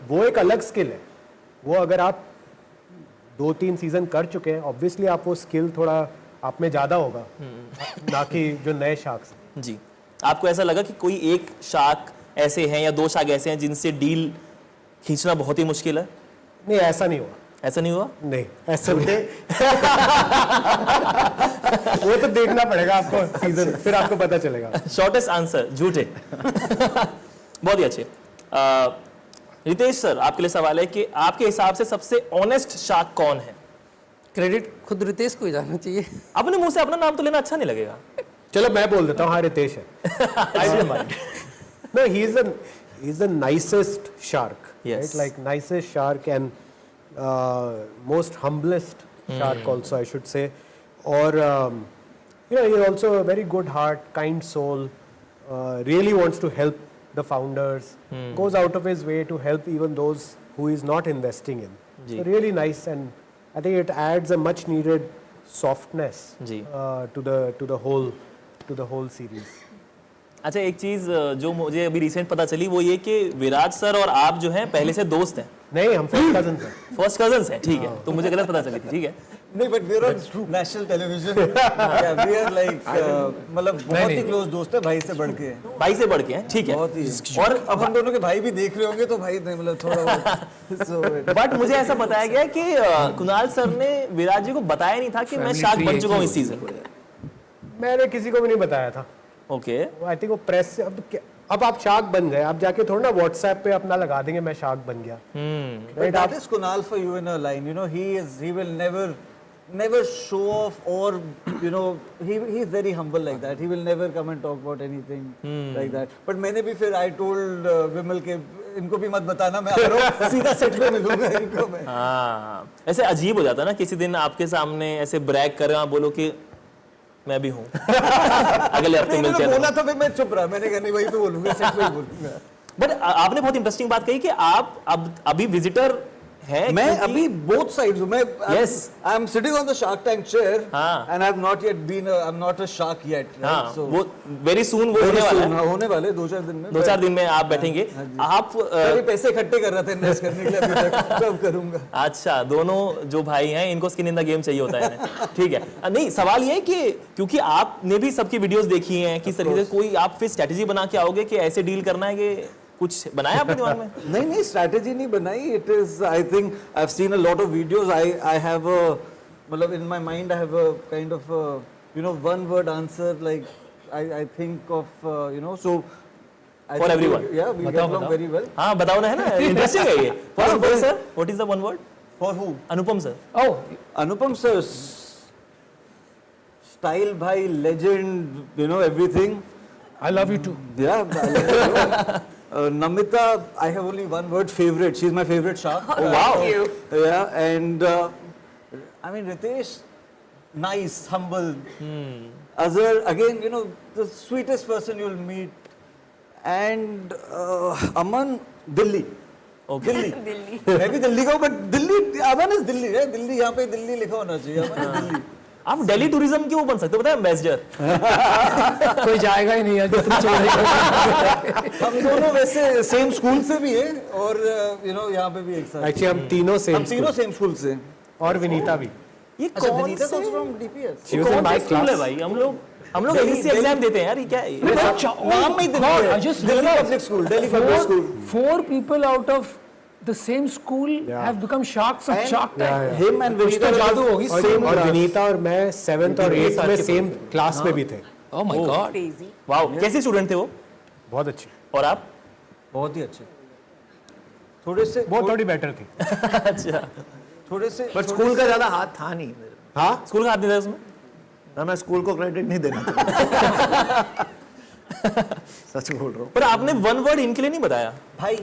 वो एक अलग स्किल है. वो अगर आप 2-3 सीजन कर चुके हैं, ऑब्वियसली आप वो स्किल थोड़ा आप में ज़्यादा होगा ना कि जो नए शार्क्स. जी, आपको ऐसा लगा कि कोई एक शार्क ऐसे हैं या 2 शार्क ऐसे हैं जिनसे डील खींचना बहुत ही मुश्किल है? नहीं, ऐसा नहीं हुआ. ऐसा नहीं हुआ? नहीं, ऐसा नहीं. वो तो देखना पड़ेगा आपको सीजन, फिर आपको पता चलेगा. शॉर्टेस्ट आंसर झूठे. बहुत ही अच्छे. रितेश सर आपके लिए सवाल है कि आपके हिसाब से सबसे ऑनेस्ट शार्क कौन है? क्रेडिट खुद रितेश को ही जाना चाहिए. अपने मुंह से अपना नाम तो लेना अच्छा नहीं लगेगा. चलो मैं बोल देता हूँ. हाँ, रितेश है. I don't mind. No, he's the nicest shark. Yes. Right? Like nicest shark and most humblest shark also, I should say. Or he's also a very good heart, kind soul. Really wants to help the founders. Goes out of his way to help even those who is not investing in. So really nice, and I think it adds a much needed softness to the whole series. अच्छा, एक चीज जो मुझे अभी recent पता चली वो ये कि विराज सर और आप जो हैं पहले से दोस्त हैं. नहीं, हम फर्स्ट कजन्स हैं. फर्स्ट कजन्स हैं, ठीक है. तो मुझे गलत पता चली थी. ठीक है. नहीं, but we are on national television. We are like मतलब बहुत ही क्लोज दोस्त है, भाई से बढ़ के. भाई से बढ़ के हैं, ठीक है. बहुत ही. और अब हम दोनों के भाई भी देख रहे होंगे तो भाई नहीं, मतलब थोड़ा बहुत. बट मुझे ऐसा बताया गया कि कुणाल सर ने विराज जी को बताया नहीं था कि मैं शार्क बन चुका हूँ इस सीजन. मैंने किसी को भी नहीं बताया था. ओके. आई थिंक वो प्रेस से अब आप शार्क बन गए, आप जाके थोड़ा ना व्हाट्सएप पे अपना लगा देंगे मैं शार्क बन गया. But that is Kunal for you in a line. You know, he will never show off, or you know, he is very humble like that. He will never come and talk about anything like that. But मैंने भी फिर I told विमल के इनको भी मत बताना, मैं आ रहा हूँ सीधा सेट पे मिलूंगा इनको मैं. हाँ, ऐसे अजीब हो जाता है ना किसी दिन आपके सामने ऐसे ब्रैग कर रहे हो, बोलो कि मैं भी हूँ. अगले हफ्ते मिलते हैं. बोला तो फिर मैं चुप रहा. मैंने कहा नहीं, वही पे बोलूंगा, सेट पे ही बोलूंगा. बट आपने बहुत इंटरेस्टिंग बात कही कि आप अब अभी विजिटर हैं. मैं अभी both sides हूँ. मैं Yes. I'm sitting on the Shark Tank chair. हाँ. And I've not yet been I'm not a shark yet. Right? हाँ, So वो वेरी सून वो होने वाला है. होने वाले 2-4 दिन में. 2-4 दिन में आप बैठेंगे. आप अभी पैसे इकट्ठे कर रहे थे इन्वेस्ट करने के लिए, अभी तक कब करूंगा. अच्छा, दोनों जो भाई हैं इनको स्किन इन द गेम चाहिए होता है. ठीक है. नहीं, सवाल ये है कि क्योंकि आपने भी सबकी वीडियोस देखी हैं, किस तरीके से कोई आप फिर स्ट्रेटजी बना के आओगे कि ऐसे डील करना है कि कुछ बनाया आपने दिमाग में? नहीं स्ट्रैटेजी नहीं बनाई. It is I think I have seen a lot of videos. I have मतलब in my mind I have a kind of you know one word answer like I think of you know so For everyone. Yeah, we get along very well. हाँ बताओ ना, है ना, interesting है ये. For Anupam sir, what is the one word? For who? Anupam sir. Oh, Anupam sir, style bhai, legend, you know everything. I love you too. Yeah. Namita, I have only one word, favorite. She's my favorite shark. Oh, wow. Yeah, and I mean Ritesh, nice, humble. Azhar, again, you know, the sweetest person you'll meet. And Aman, Delhi. Okay. Delhi. मैं भी दिल्ली का हूँ, but Delhi, Aman is Delhi है. दिल्ली यहाँ पे दिल्ली लिखा होना चाहिए. अमन इज दिल्ली. आप दिल्ली टूरिज्म क्यों बन सकते हो, पता है, एम्बेसडर. कोई जाएगा ही नहीं यार, तुम चले हम दोनों वैसे सेम स्कूल से भी हैं और यू नो यहाँ पे भी एक साथ. एक्चुअली हम तीनों हम तीनों सेम स्कूल से. और विनीता भी. ये अच्छा, कौन विनीता से comes from DPS. She was in कौन my सा स्कूल है class. भाई? हम लोग एसएससी एग्जाम देते हैं यार, ये क्या है? नाम में ही दिल्ली है. I just Delhi realized public school, Delhi public school. four people out of the same school have become sharks of Shark Tank. Him and कुछ तो Vinita जादू होगी. और विनीता और मैं 7th और 8th में सेम क्लास में भी थे. Oh my God. Crazy. Wow, कैसे स्टूडेंट थे वो? बहुत अच्छी. और आप? बहुत ही अच्छे. थोड़े से वो थोड़ी बेटर थी. अच्छा, थोड़े से बट स्कूल का ज्यादा हाथ था नहीं मेरे. हाँ, स्कूल का हाथ नहीं था उसमें? ना मैं स्कूल को क्रेडिट नहीं देना चाहता. सच बोल रहा हूँ. पर आपने वन वर्ड इनके लिए नहीं बताया. भाई.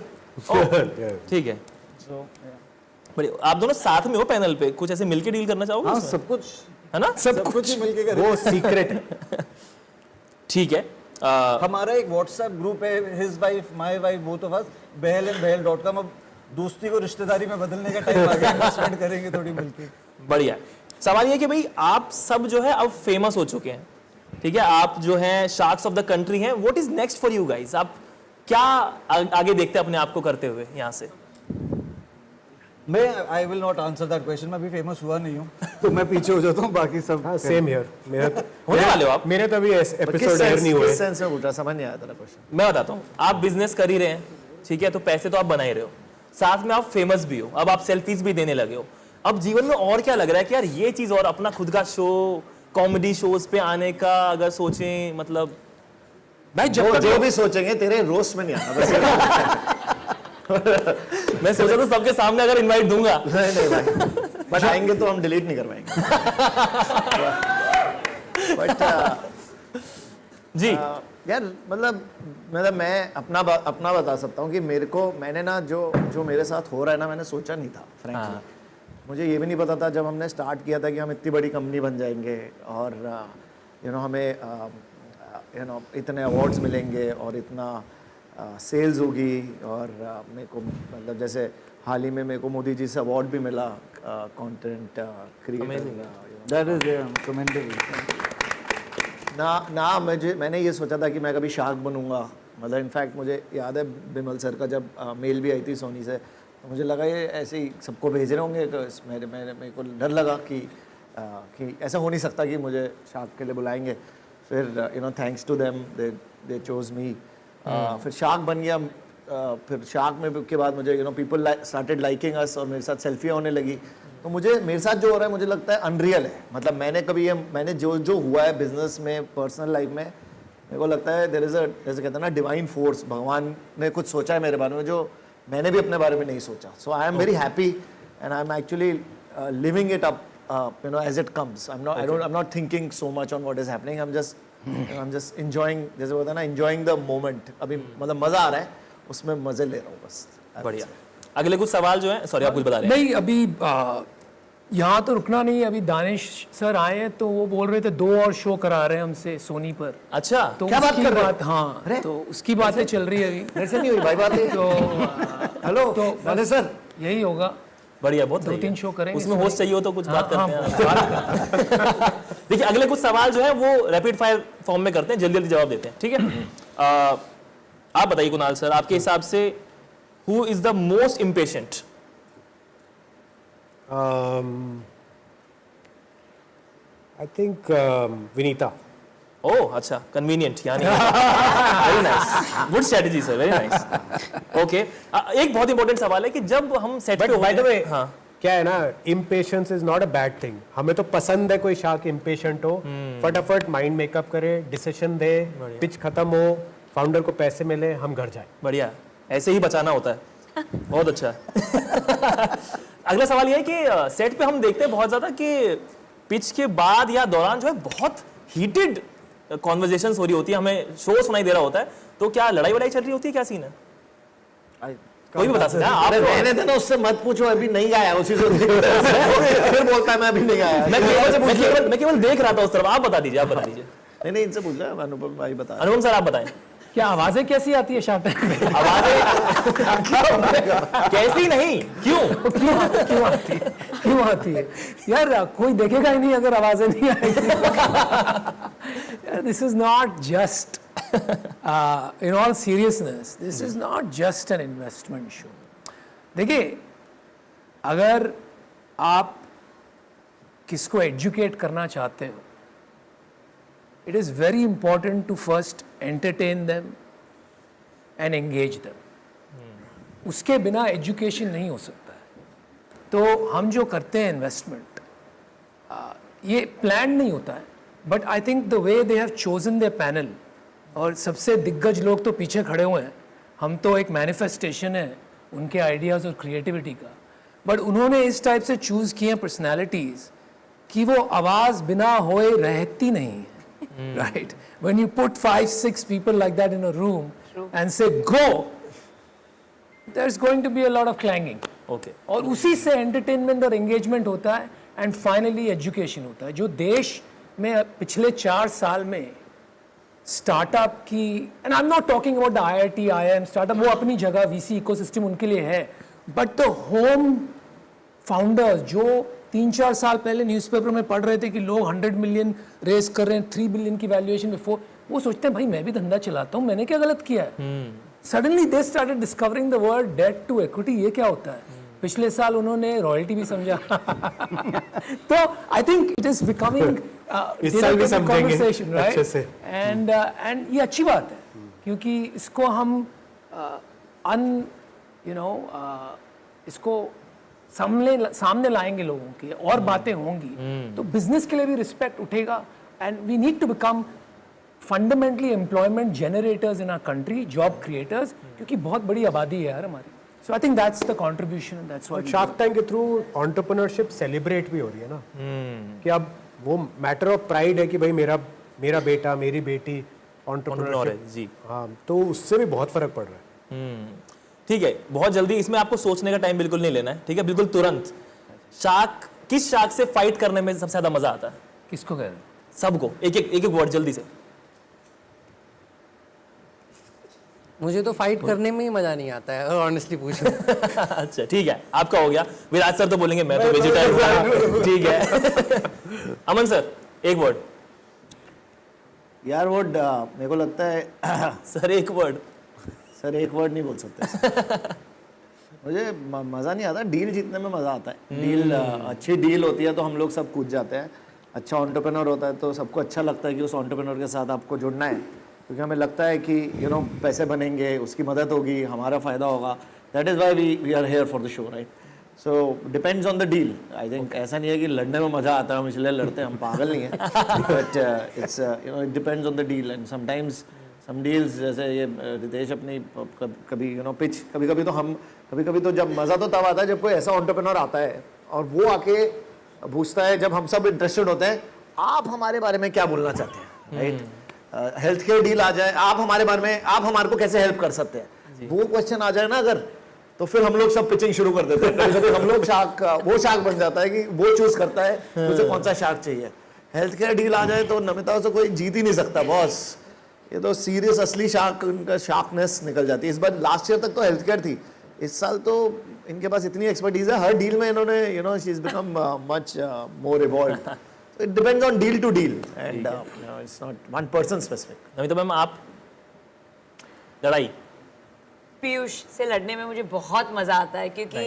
ठीक है. बढ़िया. आप दोनों साथ में हो पैनल पे, कुछ ऐसे मिलके डील करना चाहोगे हाँ उसमें? सब कुछ है ना? सब कुछ ही मिलके करें. वो सीक्रेट है. ठीक है. हमारा एक व्हाट्सएप ग्रुप है, his wife my wife both of us, behellandbehel.com. अब दोस्ती को रिश्तेदारी में बदलने का टाइम आ गया. इन्वेस्टमेंट करेंगे थोड़ी मिलके. बढ़िया. सवाल ये कि भाई आप सब जो है अब फेमस हो चुके हैं, ठीक है, आप जो हैं शार्क्स ऑफ द कंट्री हैं. What is next for you guys? आप क्या आगे देखते हैं अपने आप को करते हुए यहाँ से? मैं I will not answer that question. मैं अभी फेमस हुआ नहीं हूँ तो मैं पीछे हो जाता हूँ. बाकी सब हाँ, सेम हियर. होने वाले हो आप? मेरे तो अभी एपिसोड एयर नहीं हुए. किस सेंस में पूछा, समझ नहीं आया तेरा क्वेश्चन. मैं बताता हूँ. आप बिजनेस कर ही रहे हैं, ठीक है, तो पैसे तो आप बना ही रहे हो, साथ में आप फेमस भी हो, अब आप सेल्फीज भी देने लगे हो. अब जीवन में और क्या लग रहा है कि यार ये चीज, और अपना खुद का शो, कॉमेडी शोज पे आने का अगर सोचें, मतलब भाई जब तक जो भी सोचेंगे तेरे रोस्ट में नहीं आना. बस मैं सोचा तो सबके सामने अगर इनवाइट दूंगा. नहीं भाई, बट आएंगे तो हम डिलीट नहीं करवाएंगे. बट जी. यार मतलब मैं अपना बता सकता हूँ कि मैंने ना जो मेरे साथ हो रहा है ना, मैंने सोचा नहीं था फ्रैंकली. मुझे ये भी नहीं पता था जब हमने स्टार्ट किया था कि हम इतनी बड़ी कंपनी बन जाएंगे और यू नो हमें यू नो इतने अवार्ड्स मिलेंगे और इतना सेल्स होगी. और मेरे को मतलब जैसे हाल ही में मेरे को मोदी जी से अवार्ड भी मिला content creator. That is commendable. मैंने ये सोचा था कि मैं कभी शार्क बनूंगा. मतलब इनफैक्ट मुझे याद है बिमल सर का जब मेल भी आई थी सोनी से, तो मुझे लगा ये ऐसे ही सबको भेज रहे होंगे. तो मेरे को डर लगा कि ऐसा हो नहीं सकता कि मुझे शार्क के लिए बुलाएंगे. फिर you know thanks to them they chose me. फिर शार्क बन गया. फिर शार्क में के बाद मुझे you know people started liking अस और मेरे साथ सेल्फी होने लगी. तो मेरे साथ जो हो रहा है मुझे लगता है अनरियल है. मतलब मैंने जो हुआ है बिजनेस में, पर्सनल लाइफ में, मेरे को लगता है जैसे कहते हैं ना डिवाइन फोर्स, भगवान ने कुछ सोचा है मेरे बारे में जो मैंने भी अपने बारे में नहीं सोचा. So I am very happy and I am actually living it up you know as it comes. I'm not thinking so much on what is happening. I'm just enjoying, जैसे होता है ना, enjoying the moment. अभी मतलब मजा आ रहा है, उसमें मजे ले रहा हूँ बस. बढ़िया. अगले कुछ सवाल जो है, सॉरी आप कुछ बता रहे हैं? नहीं अभी यहाँ तो रुकना नहीं. अभी दानिश सर आए हैं तो वो बोल रहे थे 2 और शो करा रहे हैं हमसे सोनी पर. अच्छा, तो क्या बात उसकी कर रहे हो? बात, हाँ, तो उसकी बातें चल रही है अभी. मेरे से नहीं हुई भाई बात. तो हेलो तो दानिश सर. यही होगा. बढ़िया. बहुत 2-3 शो करेंगे. उसमें होस्ट चाहिए हो तो कुछ बात हाँ, करते हैं. देखिए अगले कुछ सवाल जो है वो रैपिड फायर फॉर्म में करते हैं, जल्दी जल्दी जवाब देते हैं, ठीक है. आप बताइए कुणाल सर, आपके हिसाब से who is the most impatient? I think Vinita. ओह अच्छा, कन्वीनियंट यानी very nice, good strategy sir, very nice. Okay, एक बहुत इंपॉर्टेंट सवाल है कि जब हम सेट पे बाय द वे हाँ क्या है ना, impatience is not a bad thing. हमें तो पसंद है कोई शार्क इम्पेशेंट हो, फटाफट माइंड मेकअप करे, डिसीजन दे, पिच खत्म हो, फाउंडर को पैसे मिले, हम घर जाए। बढ़िया, ऐसे ही बचाना होता है, बहुत अच्छा। अगला सवाल ये है कि सेट पे हम देखते हैं बहुत ज्यादा कि पिच के बाद या दौरान जो है बहुत हीटेड कॉन्वर्जेशंस हो रही होती है, हमें शोर सुनाई दे रहा होता है, तो क्या लड़ाई वड़ाई चल रही होती है, क्या सीन है? कोई भी बता सकता है, आप अरे रहने देना, उससे मत पूछो, अभी नहीं गाया उसी से फिर बोलता है मैं अभी नहीं गाया। मैं केवल देख रहा था उस तरफ, आप बता दीजिए, आप बता दीजिए। नहीं इनसे पूछ रहा है, अनुपम भाई बता। अनुपम सर आप बताएं, क्या आवाजें कैसी आती है शार्क टैंक में? आवाजें कैसी नहीं, क्यों क्यों आती है यार? कोई देखेगा ही नहीं अगर आवाजें नहीं आएगी। This is not just in all seriousness, this is not just an investment show. देखिए, अगर आप किसको एजुकेट करना चाहते हो, it is very important to first entertain them and engage them. उसके बिना एजुकेशन नहीं हो सकता है। तो हम जो करते हैं इन्वेस्टमेंट, ये प्लान नहीं होता है, but I think the way they have chosen their panel, और सबसे दिग्गज लोग तो पीछे खड़े हुए हैं, हम तो एक मैनिफेस्टेशन है उनके आइडियाज़ और क्रिएटिविटी का, बट उन्होंने इस टाइप से चूज़ किए हैं पर्सनैलिटीज़ कि वो आवाज़ बिना होए रहती नहीं है, right? When you put 5-6 people like that in a room and say go, there is going to be a lot of clanging. Okay, और उसी से एंटरटेनमेंट और एंगेजमेंट होता है, एंड फाइनली एजुकेशन होता है। जो देश में पिछले 4 साल में स्टार्टअप की, and I am not talking about the IIT IIM startup, वो अपनी जगह VC इकोसिस्टम उनके लिए है, बट द होम फाउंडर्स जो 3-4 साल पहले न्यूज़पेपर में पढ़ रहे थे कि लोग 100 मिलियन रेस कर रहे हैं, 3 बिलियन की वैल्यूएशन में, वो सोचते हैं भाई मैं भी धंधा चलाता हूँ, मैंने क्या गलत किया है? Suddenly they started discovering the word debt to equity, ये क्या होता है? पिछले साल उन्होंने रॉयल्टी भी समझा। तो I think it is becoming इस साल भी समझेंगे अच्छे से, एंड ये अच्छी बात है, क्योंकि इसको हम इसको सामने लाएंगे लोगों के, और बातें होंगी, तो बिजनेस के लिए भी रिस्पेक्ट उठेगा, and we need to become fundamentally employment generators in our country, job creators, क्योंकि बहुत बड़ी आबादी है यार हमारी। So I think that's the contribution, and that's why shark tank के थ्रू एंटरप्रेन्योरशिप सेलिब्रेट भी हो रही है ना, कि अब वो मैटर ऑफ प्राइड है कि भाई मेरा बेटा मेरी बेटी एंटरप्रेन्योर है जी। हाँ, तो उससे भी बहुत फर्क पड़ रहा है। ठीक है, बहुत जल्दी, इसमें आपको सोचने का टाइम बिल्कुल नहीं लेना है, ठीक है? बिल्कुल तुरंत, शार्क, किस शार्क से फाइट करने में सबसे ज्यादा मजा आता है? किसको कह रहे हैं? सबको, एक वर्ड जल्दी से। मुझे तो फाइट करने में ही मजा नहीं आता है, और ऑनेस्टली पूछूं। अच्छा ठीक है, आपका हो गया। विराज सर तो बोलेंगे मैं तो वेजिटेरियन, ठीक है। अमन सर एक वर्ड। यार वो मेरे को लगता है सर एक वर्ड। सर एक वर्ड नहीं बोल सकते। मुझे मज़ा नहीं आता, डील जीतने में मज़ा आता है। डील अच्छी डील होती है तो हम लोग सब कूद जाते हैं। अच्छा एंटरप्रेन्योर होता है तो सबको अच्छा लगता है कि उस एंटरप्रेन्योर के साथ आपको जुड़ना है, क्योंकि हमें लगता है कि पैसे बनेंगे, उसकी मदद होगी, हमारा फ़ायदा होगा। That is why we are here for the show, right? So depends on the deal. I think ऐसा नहीं है कि लड़ने में मज़ा आता है हम इसलिए लड़ते हैं, हम पागल नहीं हैं। But it's it depends on the deal, and sometimes some deals, जैसे ये रितेश अपनी कभी पिच, कभी तो जब मज़ा तो तब आता है जब कोई ऐसा एंटरप्रेन्योर आता है और वो आके पूछता है, जब हम सब इंटरेस्टेड होते हैं, आप हमारे बारे में क्या बोलना चाहते हैं, राइट? हेल्थ केयर डील आ जाए, आप हमारे बारे में, आप हमारे को कैसे हेल्प कर सकते हैं, वो क्वेश्चन आ जाए ना अगर, तो फिर हम लोग सब पिचिंग शुरू कर देते हैं। कभी हम लोग वो शार्क बन जाता है कि वो चूज करता है उसे कौन सा शार्क चाहिए। हेल्थ केयर डील आ जाए तो नमिता से कोई जीत ही नहीं सकता बॉस, ये तो सीरियस असली शार्क, उनका शार्कनेस निकल जाती है। इस बार लास्ट ईयर तक तो हेल्थ केयर थी, इस साल तो इनके पास इतनी एक्सपर्टीज है, हर डील में इन्होंने she is become much more evolved. It depends on deal to deal, and it's not one person specific. Namita ma'am आप लड़ाई? पीयूष से लड़ने में मुझे बहुत मजा आता है, क्योंकि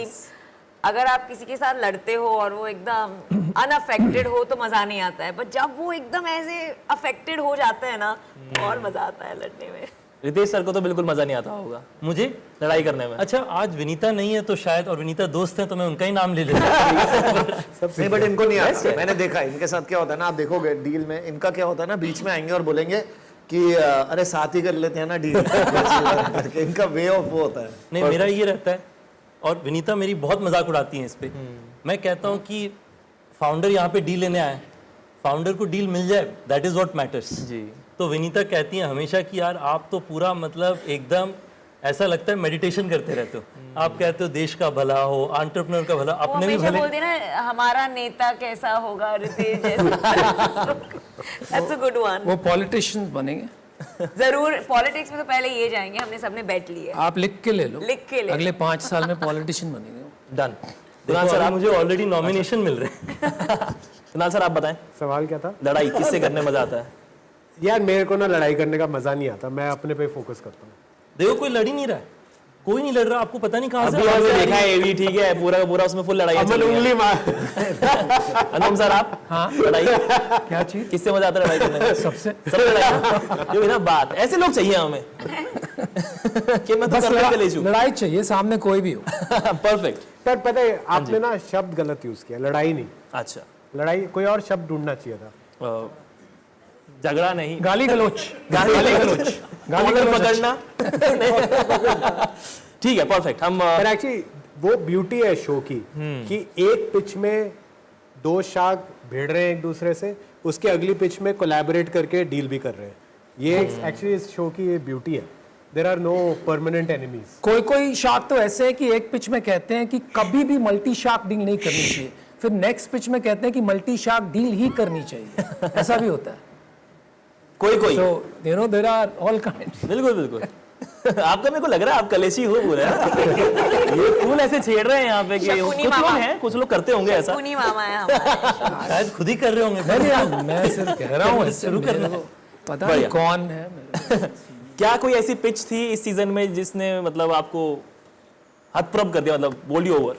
अगर आप किसी के साथ लड़ते हो और वो एकदम अनअफेक्टेड हो तो मजा नहीं आता है, बट जब वो एकदम ऐसे अफेक्टेड हो जाते हैं ना और मजा आता है लड़ने में। रितेश सर को तो बिल्कुल मजा नहीं आता होगा मुझे लड़ाई करने में। अच्छा, आज विनीता नहीं है तो शायद, और विनीता दोस्त है तो मैं उनका ही नाम ले लेता। नहीं बट इनको नहीं आता, मैंने देखा इनके साथ क्या होता है ना, आप देखोगे डील में इनका क्या होता है ना, बीच में आएंगे और बोलेंगे कि अरे साथ ही कर लेते हैं ना डील करके, इनका वे ऑफ वो होता है। नहीं, मेरा ये रहता है, और विनीता मेरी बहुत मजाक उड़ाती है इस पे। मैं कहता हूँ कि फाउंडर यहाँ पे डील लेने आए, फाउंडर को डील मिल जाए, दैट इज व्हाट मैटर्स जी। तो विनीता कहती है हमेशा कि यार आप तो पूरा मतलब एकदम ऐसा लगता है मेडिटेशन करते रहते हो। आप कहते हो देश का भला हो, एंटरप्रेन्योर का भला, अपने भी भले। बोलते ना हमारा नेता कैसा होगा रितेश जैसा। That's a good one. वो पॉलिटिशियंस बनेंगे। जरूर पॉलिटिक्स में तो पहले ये जाएंगे, हमने सबने बेट लिए। आप लिख के ले लो, लिख के ले। अगले 5 साल में पॉलिटिशियन बनेंगे। डन। कुणाल सर, आप मुझे ऑलरेडी नॉमिनेशन मिल रहे हैं। कुणाल सर आप बताएं, सवाल क्या था? लड़ाई किससे करने मजा आता है? यार मेरे को ना लड़ाई करने का मजा नहीं आता, मैं अपने पे फोकस करता हूँ। देखो कोई लड़ ही नहीं रहा है, कोई नहीं लड़ रहा, आपको पता नहीं कहाँ से अभी आवाज़ हमने आ रही देखा है। है एवी, ठीक है, पूरा का पूरा उसमें फुल लड़ाई अमन उंगली मार। अनुपम सर आप? हाँ। लड़ाई क्या चीज? किससे मजा आता है लड़ाई करने में? सबसे सब लड़ाई जो है ना बात, ऐसे लोग चाहिए हमें कि मैं तो बस करने के लिए छू। लड़ाई चाहिए, सामने कोई भी हो। परफेक्ट। पर पता है आपने ना शब्द गलत यूज किया, लड़ाई नहीं। अच्छा, लड़ाई कोई और शब्द ढूंढना चाहिए था। झगड़ा नहीं, गाली गलोच। गाली गलोच, गाली कॉलर गलोच। पकड़ना। ठीक है, परफेक्ट। हम पर एक्चुअली वो ब्यूटी है शो की कि एक पिच में 2 शार्क भिड़ रहे हैं एक दूसरे से, उसके अगली पिच में कोलैबोरेट करके डील भी कर रहे हैं। ये एक्चुअली इस शो की ये ब्यूटी है। There are no permanent enemies. कोई कोई शार्क तो ऐसे है कि एक पिच में कहते हैं कि कभी भी मल्टी शार्क डील नहीं करनी चाहिए, फिर नेक्स्ट पिच में कहते हैं कि मल्टी शार्क डील ही करनी चाहिए। ऐसा भी होता है। कोई कोई so you know there are all kind. बिल्कुल बिल्कुल। आपका मेरे को लग रहा है आप कलेशी हो पूरा। ये फूल ऐसे छेड़ रहे हैं यहाँ पे कि शकुनी कुछ लोग मामा। हैं, कुछ लोग करते होंगे ऐसा। शकुनी मामा है हमारे। शायद खुद ही कर रहे होंगे। नहीं यार, मैं सिर्फ कह रहा हूँ, शुरू करना है। पता नहीं बढ़िया। कौन है मेरे। क्या कोई ऐसी पिच थी इस सीजन में जिसने मतलब आपको हतप्रभ कर दिया, मतलब बोल यू ओवर?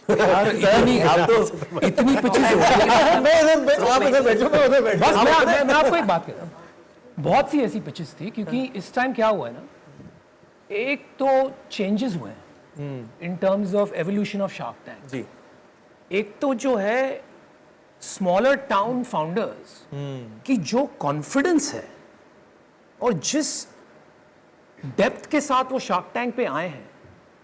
यार इतनी पिचेस बस मैं आपको एक बात कहता हूँ, बहुत सी ऐसी पिचेस थी, क्योंकि इस टाइम क्या हुआ है ना, एक तो चेंजेस हुए हैं in terms of evolution of shark tank. जी। एक तो जो है स्मॉलर टाउन फाउंडर्स की जो कॉन्फिडेंस है और जिस डेप्थ के साथ वो शार्क टैंक पे आए हैं,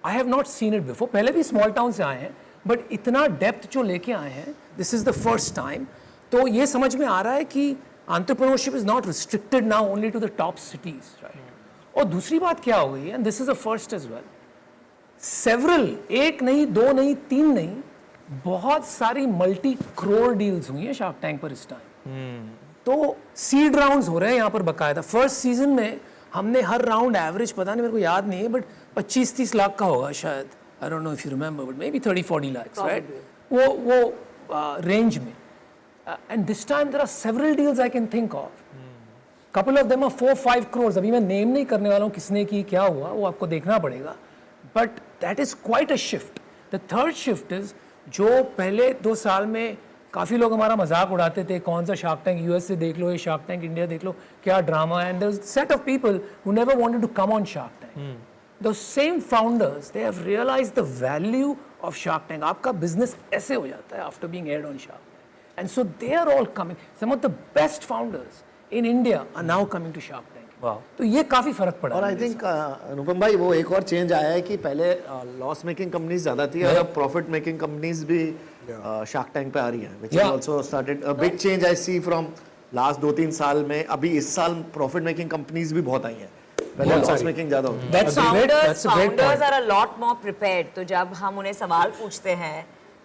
I have not seen it before. पहले भी स्मॉल टाउन से आए हैं, बट इतना डेप्थ जो लेके आए हैं, this is the first time. तो ये समझ में आ रहा है कि entrepreneurship is not restricted now only to the top cities, right. और दूसरी बात क्या हो गई है, and this is the first as well, several, एक नहीं, 2 नहीं, 3 नहीं, बहुत सारी मल्टी करोड़ डील्स हुई हैं शार्क टैंक पर इस टाइम। तो सीड राउंड्स हो रहे हैं यहाँ पर बकायदा। फर्स्ट सीजन में हमने हर राउंड एवरेज, पता नहीं मेरे को याद नहीं है, बट 25-30 लाख का होगा शायद, I don't know if you remember, but maybe 30-40 lakh, right, वो रेंज में। And this time there are several deals I can think of, couple of them are 4-5 crore. अभी मैं नेम नहीं करने वाला हूँ किसने की, क्या हुआ, वो आपको देखना पड़ेगा, but that is quite a shift. The third shift is, जो पहले 2 साल में काफ़ी लोग हमारा मजाक उड़ाते थे, कौन सा शार्क टैंक यूएस से देख लो, ये शार्क टैंक इंडिया देख लो, क्या ड्रामा है, and there is set of people who never wanted to come on shark tank. The same founders, they have realised the value of shark tank. आपका business ऐसे हो जाता है after being aired on shark tank, and so they are all coming, some of the best founders in India are now coming to shark tank. तो ये काफी फर्क पड़ा। और आई थिंक अनुपम भाई वो एक और चेंज आया है कि पहले लॉस मेकिंग कंपनीज ज्यादा थी और अब प्रॉफिट मेकिंग कंपनीज भी शार्क टैंक पे आ रही हैं, which is also started a big change I see from last 2-3 साल में। अभी इस साल प्रॉफिट मेकिंग कंपनीज भी बहुत आई हैं, पहले लॉस मेकिंग ज्यादा होती थी। Founders are a lot more prepared. तो जब हम उन्हें सवाल पूछते हैं,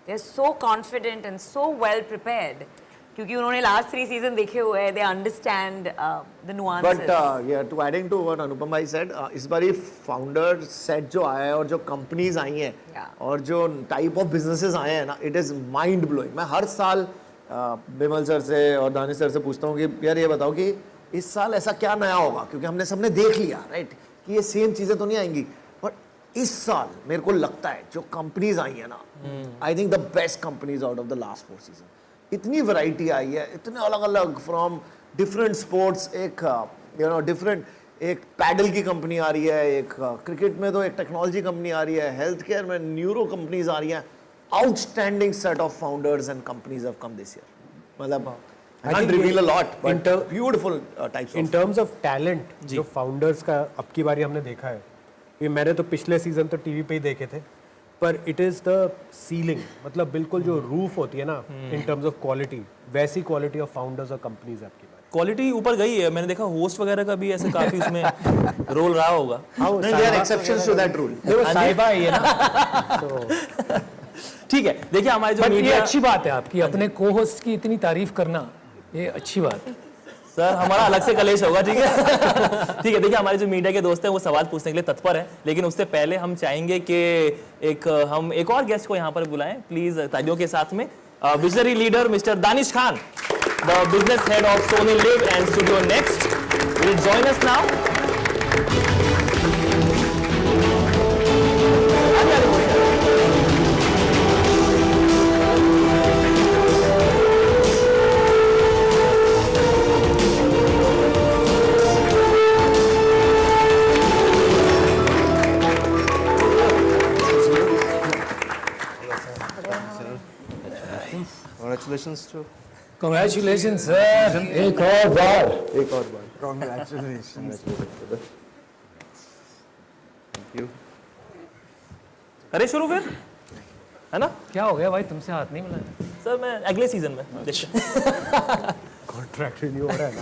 they are so confident and so well prepared, क्योंकि उन्होंने लास्ट 3 सीजन देखे हुए हैं, they understand the nuances. But yeah, to adding to what Anupam bhai said, इस बार ये फाउंडर सेट जो आया है और जो कंपनीज आई हैं और जो टाइप ऑफ बिजनेसेस आए हैं ना, इट इज माइंड ब्लोइंग। मैं हर साल बिमल सर से और दानिश सर से पूछता हूँ कि यार ये बताओ कि इस साल ऐसा क्या नया होगा, क्योंकि हमने सबने देख लिया राइट कि ये सेम चीज़ें तो नहीं आएंगी, बट इस साल मेरे को लगता है जो कंपनीज आई है ना, आई think the best companies out of the last 4 season. इतनी वैरायटी आई है, इतने अलग अलग फ्रॉम डिफरेंट स्पोर्ट्स, एक यू नो डिफरेंट, एक पैडल की कंपनी आ रही है, एक क्रिकेट में तो एक टेक्नोलॉजी कंपनी आ रही है, हेल्थ केयर में न्यूरो कंपनीज आ रही हैं। Outstanding set of founders and companies have come this year. मतलब I can't reveal a lot, but beautiful types in of. Terms of talent जो फाउंडर्स का अब की बारी हमने देखा है, ये मैंने तो पिछले सीजन तो टीवी पे ही देखे थे, पर इट इज द सीलिंग, मतलब बिल्कुल जो रूफ होती है ना इन टर्म्स ऑफ क्वालिटी, वैसी क्वालिटी ऑफ फाउंडर्स और कंपनीज आपकी बारी। क्वालिटी ऊपर गई है। मैंने देखा होस्ट वगैरह का भी ऐसे काफी उसमें रोल रहा होगा। No, there are exceptions to that rule. देखो साहिबा है ये ना, तो ठीक है, देखिए हमारे जो बट ये मीडिया, अच्छी बात है आपकी, अपने को होस्ट की इतनी तारीफ करना, ये अच्छी बात है। सर हमारा अलग से कलेश होगा, ठीक है। ठीक है, देखिए हमारे जो मीडिया के दोस्त हैं वो सवाल पूछने के लिए तत्पर हैं, लेकिन उससे पहले हम चाहेंगे कि हम एक और गेस्ट को यहाँ पर बुलाएं, प्लीज तालियों के साथ में। Visionary leader mister Danish Khan, the business head of Soni live and studio next, will join us now. Congratulations to. Congratulations sir, एक और बार। Congratulations. Thank you. अरे शुरू फिर, है ना? क्या हो गया भाई, तुमसे हाथ नहीं मिलाया? सर मैं अगले सीजन में देखते हैं। कॉन्ट्रैक्ट रिन्यू हो रहा है ना।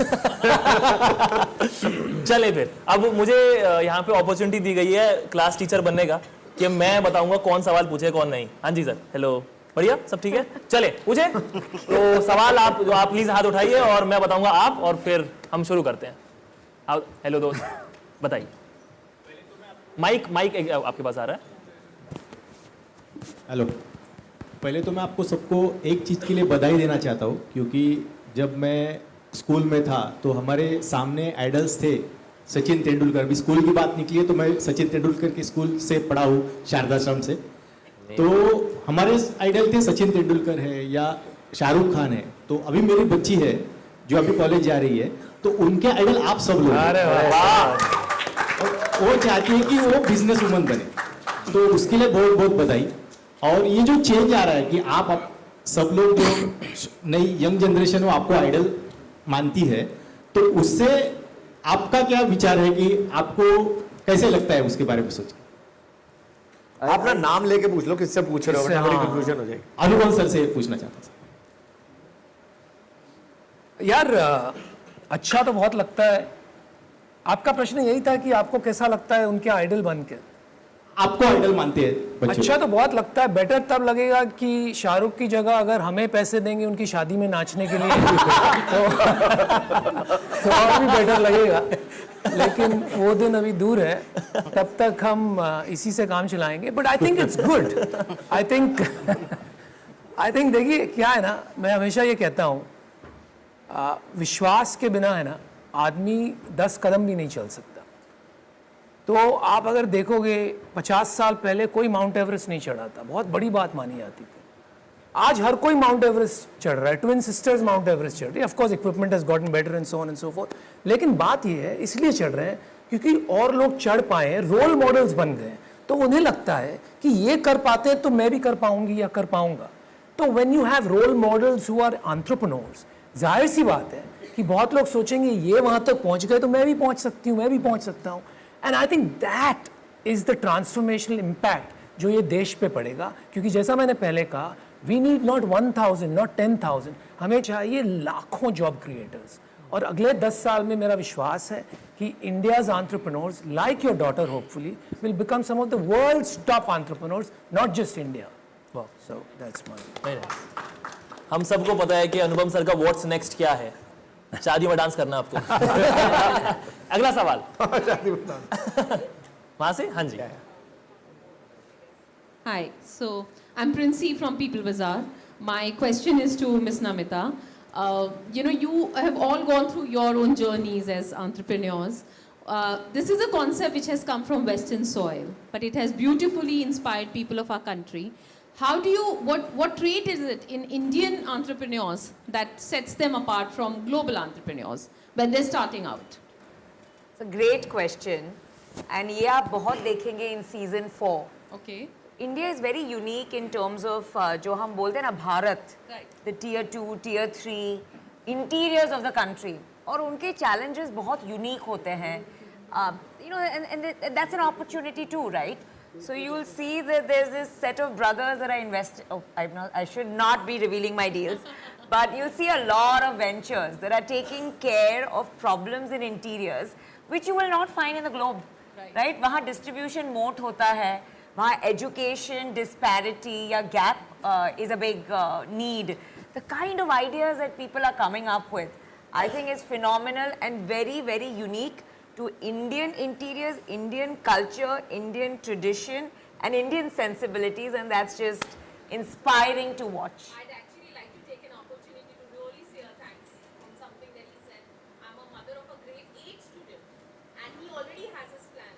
चले फिर, अब मुझे यहाँ पे अपॉर्चुनिटी दी गई है क्लास टीचर बनने का, कि मैं बताऊंगा कौन सवाल पूछे कौन नहीं। हाँ जी सर, हेलो, बढ़िया, सब ठीक है? चले पूछे तो सवाल आप प्लीज हाथ उठाइए और मैं बताऊंगा आप, और फिर हम शुरू करते हैं। हेलो दोस्त, बताइए। माइक आपके पास आ रहा है। हेलो, पहले तो मैं आपको सबको एक चीज़ के लिए बधाई देना चाहता हूँ, क्योंकि जब मैं स्कूल में था तो हमारे सामने आइडल्स थे सचिन तेंदुलकर। भी स्कूल की बात निकली है तो मैं सचिन तेंदुलकर के स्कूल से पढ़ा हूँ, शारदाश्रम से। तो हमारे आइडल थे सचिन तेंदुलकर है या शाहरुख खान है। तो अभी मेरी बच्ची है जो अभी कॉलेज जा रही है, तो उनके आइडल आप सब लोग हैं। वो चाहती है कि वो बिजनेस वुमन बने, तो उसके लिए बहुत बहुत बधाई। और ये जो चेंज आ रहा है कि आप सब लोग जो नई यंग जनरेशन वो आपको आइडल मानती है, तो उससे आपका क्या विचार है कि आपको कैसे लगता है उसके बारे में सोच? आप अपना नाम लेके पूछ लो किससे पूछ रहे हो, वरना बड़ी कंफ्यूजन हो जाएगी। अनुपम सर से पूछना चाहता था। यार अच्छा तो बहुत लगता है। आपका प्रश्न यही था कि आपको कैसा लगता है उनके आइडल बन के? आपको आइडल मानते हैं बच्चों? अच्छा तो बहुत लगता है। बेटर तब लगेगा कि शाहरुख की जगह अगर हमें पैसे देंगे उनकी शादी में नाचने के लिए तो और भी बेटर लगेगा। लेकिन वो दिन अभी दूर है, तब तक हम इसी से काम चलाएंगे। But I think it's good. I think देखिए क्या है ना, मैं हमेशा ये कहता हूँ, विश्वास के बिना है ना आदमी 10 कदम भी नहीं चल सकता। तो आप अगर देखोगे 50 साल पहले कोई माउंट एवरेस्ट नहीं चढ़ा था, बहुत बड़ी बात मानी जाती थी। आज हर कोई माउंट एवरेस्ट चढ़ रहा है। ट्विन सिस्टर्स माउंट एवरेस्ट चढ़ रही है। Of course equipment has gotten better and so on and so fourth, लेकिन बात ये है इसलिए चढ़ रहे हैं क्योंकि और लोग चढ़ पाए, रोल मॉडल्स बन गए, तो उन्हें लगता है कि ये कर पाते हैं तो मैं भी कर पाऊंगी या कर पाऊंगा। तो when you have role models who are entrepreneurs, जाहिर सी बात है कि बहुत लोग सोचेंगे ये वहां तक पहुंच गए तो मैं भी पहुंच सकती हूँ, मैं भी पहुंच सकता हूँ। And I think that is the transformational impact जो ये देश पे पड़ेगा। क्योंकि जैसा मैंने पहले कहा, वी नीड नॉट 1000 नॉट 10,000, हमें चाहिए लाखों जॉब क्रिएटर्स। और अगले 10 साल में मेरा विश्वास है कि India's entrepreneurs like your daughter hopefully will become some of the world's top entrepreneurs, not just India. So that's my. हम सबको पता है कि अनुपम सर का व्हाट्स नेक्स्ट क्या है। शादी में डांस करना आपको। अगला सवाल वहां से। हाँ जी। Hi, so I'm Princey from People Bazaar. My question is to Ms. Namita. You have all gone through your own journeys as entrepreneurs. this is a concept which has come from Western soil, but it has beautifully inspired people of our country. How do you, what trait is it in Indian entrepreneurs that sets them apart from global entrepreneurs when they're starting out? It's a great question. And ये आप बहुत देखेंगे in season 4. Okay. India is very unique in terms of जो हम बोलते हैं ना Bharat, Right. the tier 2, tier 3, interiors of the country. और उनके challenges बहुत unique होते हैं. You know, and that's an opportunity too, right? So you'll see that there's this set of brothers that are I should not be revealing my deals, but you'll see a lot of ventures that are taking care of problems in interiors, which you will not find in the globe, right? वहाँ distribution moat होता है, वहाँ education disparity या gap is a big need. The kind of ideas that people are coming up with, I think is phenomenal and very, very unique to Indian interiors, Indian culture, Indian tradition, and Indian sensibilities, and that's just inspiring to watch. I'd actually like to take an opportunity to really say a thanks on something that he said. I'm a mother of a grade 8 student, and he already has his plan.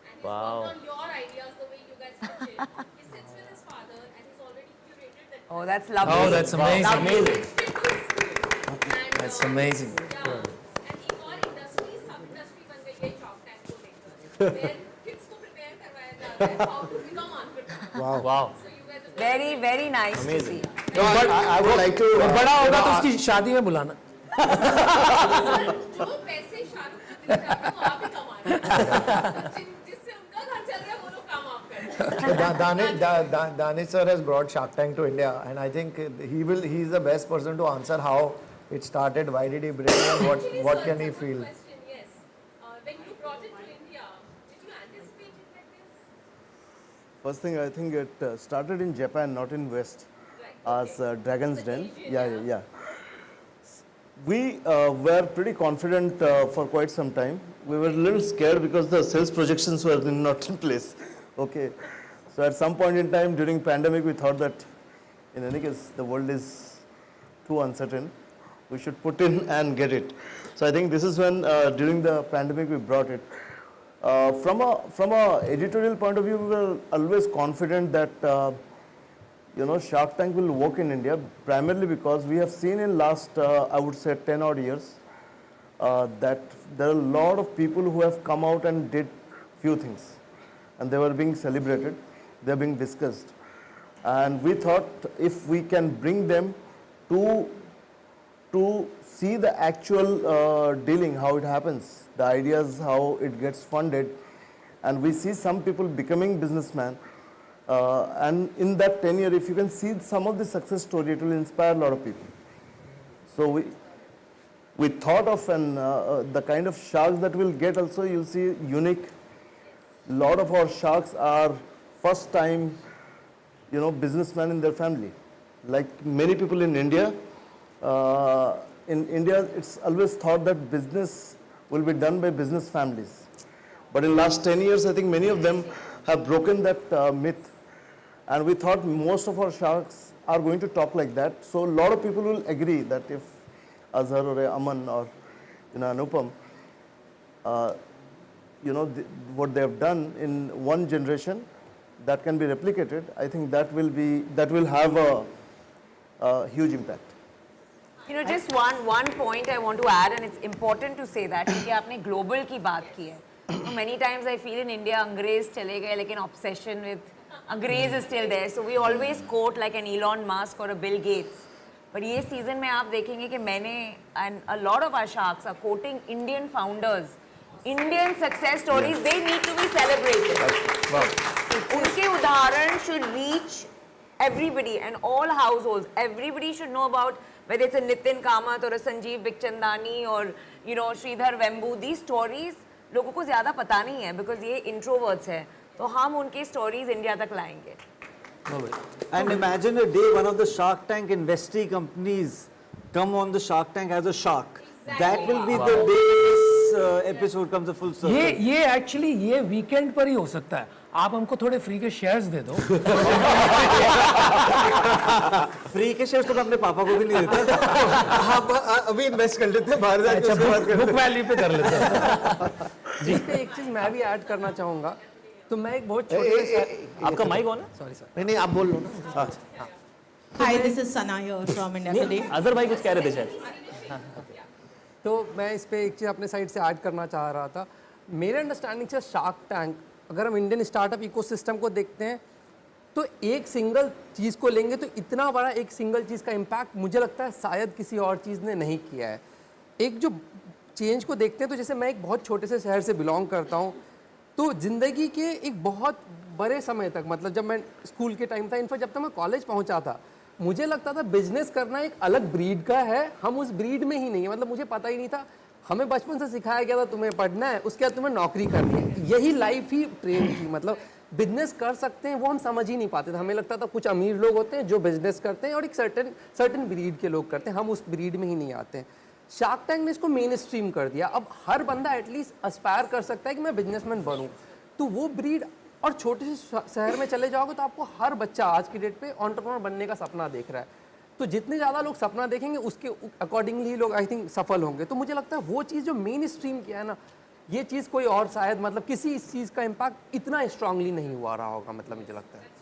And he's worked on your ideas the way you guys pitch it. He sits with his father, and he's already curated that. Oh, that's lovely. Oh, that's amazing. Lovely. That's amazing. And एक और industry, sub-industry बन गई है Shark Tank को लेकर, where kids को prepare करवाया जा रहा है how to become entrepreneur. Wow. So you guys are Very, very nice to see. I would like to बड़ा होगा तो उसकी शादी में बुलाना. जो पैसे शाहरुख को दिए जाते हैं वो आप ही कमाना. जिससे उनका घर चल रहा है वो लोग काम आप करें. Danish sir has brought Shark Tank to India, and I think he's the best person to answer how it started, why did he bring it, and what can he feel. Question, yes. When you brought it to India, did you anticipate it like this? First thing, I think it started in Japan, not in West, as Dragon's Den. Yeah. We were pretty confident for quite some time. We were a little scared because the sales projections were not in place. Okay, so at some point in time during pandemic, we thought that in any case the world is too uncertain. We should put in and get it. So I think this is when during the pandemic we brought it. From a editorial point of view, we were always confident that Shark Tank will work in India, primarily because we have seen in last I would say 10 odd years that there are a lot of people who have come out and did few things, and they were being celebrated, they are being discussed, and we thought if we can bring them to see the actual dealing, how it happens, the ideas, how it gets funded, and we see some people becoming businessmen, and in that tenure, if you can see some of the success story, it will inspire a lot of people. So we thought of the kind of sharks that we'll get also, you'll see unique. A lot of our sharks are first time, businessmen in their family. Like many people in India, it's always thought that business will be done by business families. But in last 10 years, I think many of them have broken that myth. And we thought most of our sharks are going to talk like that. So a lot of people will agree that if Azhar or Aman or Anupam, what they have done in one generation, that can be replicated. I think that will have a huge impact. Just one point I want to add, and it's important to say that क्योंकि आपने global की बात की है. Many times I feel in India अंग्रेज चले गए, लेकिन obsession with अंग्रेज is still there. So we always quote like an Elon Musk or a Bill Gates. But ये season में आप देखेंगे कि मैंने and a lot of our sharks are quoting Indian founders, Indian success stories. They need to be celebrated. उनके उदाहरण should reach everybody and all households. Everybody should know about whether it's a Nitin Kamath or a Sanjeev Bikhchandani or Sridhar Vembu. These stories लोगों को ज़्यादा पता नहीं है because ये introverts हैं. तो हम उनके stories India तक लाएंगे. And imagine a day one of the Shark Tank investee companies come on the Shark Tank as a shark. That will be the day this episode comes a full circle. ये actually ये weekend पर ही हो सकता है. आप हमको थोड़े free के shares दे दो. Free के shares तो मैं अपने पापा को भी नहीं देता. आप अभी invest कर लेते हैं बाहर जाके. अच्छा book value पे कर लेते हैं. इस पे एक चीज मैं भी ऐड करना चाहूंगा। तो मैं एक बहुत छोटे से आपका माइक ऑन है? Sorry sir. नहीं नहीं आप बोल लो ना। हाँ। Hi, this is Sana here from India Today. Azhar भाई कुछ कह रहे थे शायद। तो मैं इस पे एक चीज़ अपने साइड से ऐड करना चाह रहा था। मेरे अंडरस्टैंडिंग से शार्क टैंक, अगर हम इंडियन स्टार्टअप इकोसिस्टम को देखते हैं तो एक सिंगल चीज़ को लेंगे तो इतना बड़ा एक सिंगल चीज़ का इम्पैक्ट मुझे लगता है शायद किसी और चीज़ ने नहीं किया है। एक जो चेंज को देखते हैं तो जैसे मैं एक बहुत छोटे से शहर से बिलोंग करता हूँ, तो ज़िंदगी के एक बहुत बड़े समय तक, मतलब जब मैं स्कूल के टाइम था, इनफैक्ट जब तक मैं कॉलेज पहुँचा था, मुझे लगता था बिजनेस करना एक अलग ब्रीड का है, हम उस ब्रीड में ही नहीं है। मतलब मुझे पता ही नहीं था, हमें बचपन से सिखाया गया था तुम्हें पढ़ना है, उसके बाद तुम्हें नौकरी करनी है, यही लाइफ ही ट्रेन की। मतलब बिजनेस कर सकते हैं वो हम समझ ही नहीं पाते थे। हमें लगता था कुछ अमीर लोग होते हैं जो बिजनेस करते हैं और एक सर्टेन ब्रीड के लोग करते हैं, हम उस ब्रीड में ही नहीं आते हैं। शार्क टैंक ने इसको मेन स्ट्रीम कर दिया। अब हर बंदा एटलीस्ट एस्पायर कर सकता है कि मैं बिजनेसमैन बनूं, तो वो ब्रीड। और छोटे से शहर में चले जाओगे तो आपको हर बच्चा आज की डेट पे एंटरप्रेन्योर बनने का सपना देख रहा है। तो जितने ज़्यादा लोग सपना देखेंगे उसके अकॉर्डिंगली ही लोग आई थिंक सफल होंगे। तो मुझे लगता है वो चीज़ जो मेन स्ट्रीम किया है ना, ये चीज़ कोई और शायद मतलब किसी इस चीज़ का इम्पैक्ट इतना स्ट्रांगली नहीं हुआ रहा होगा, मतलब मुझे लगता है।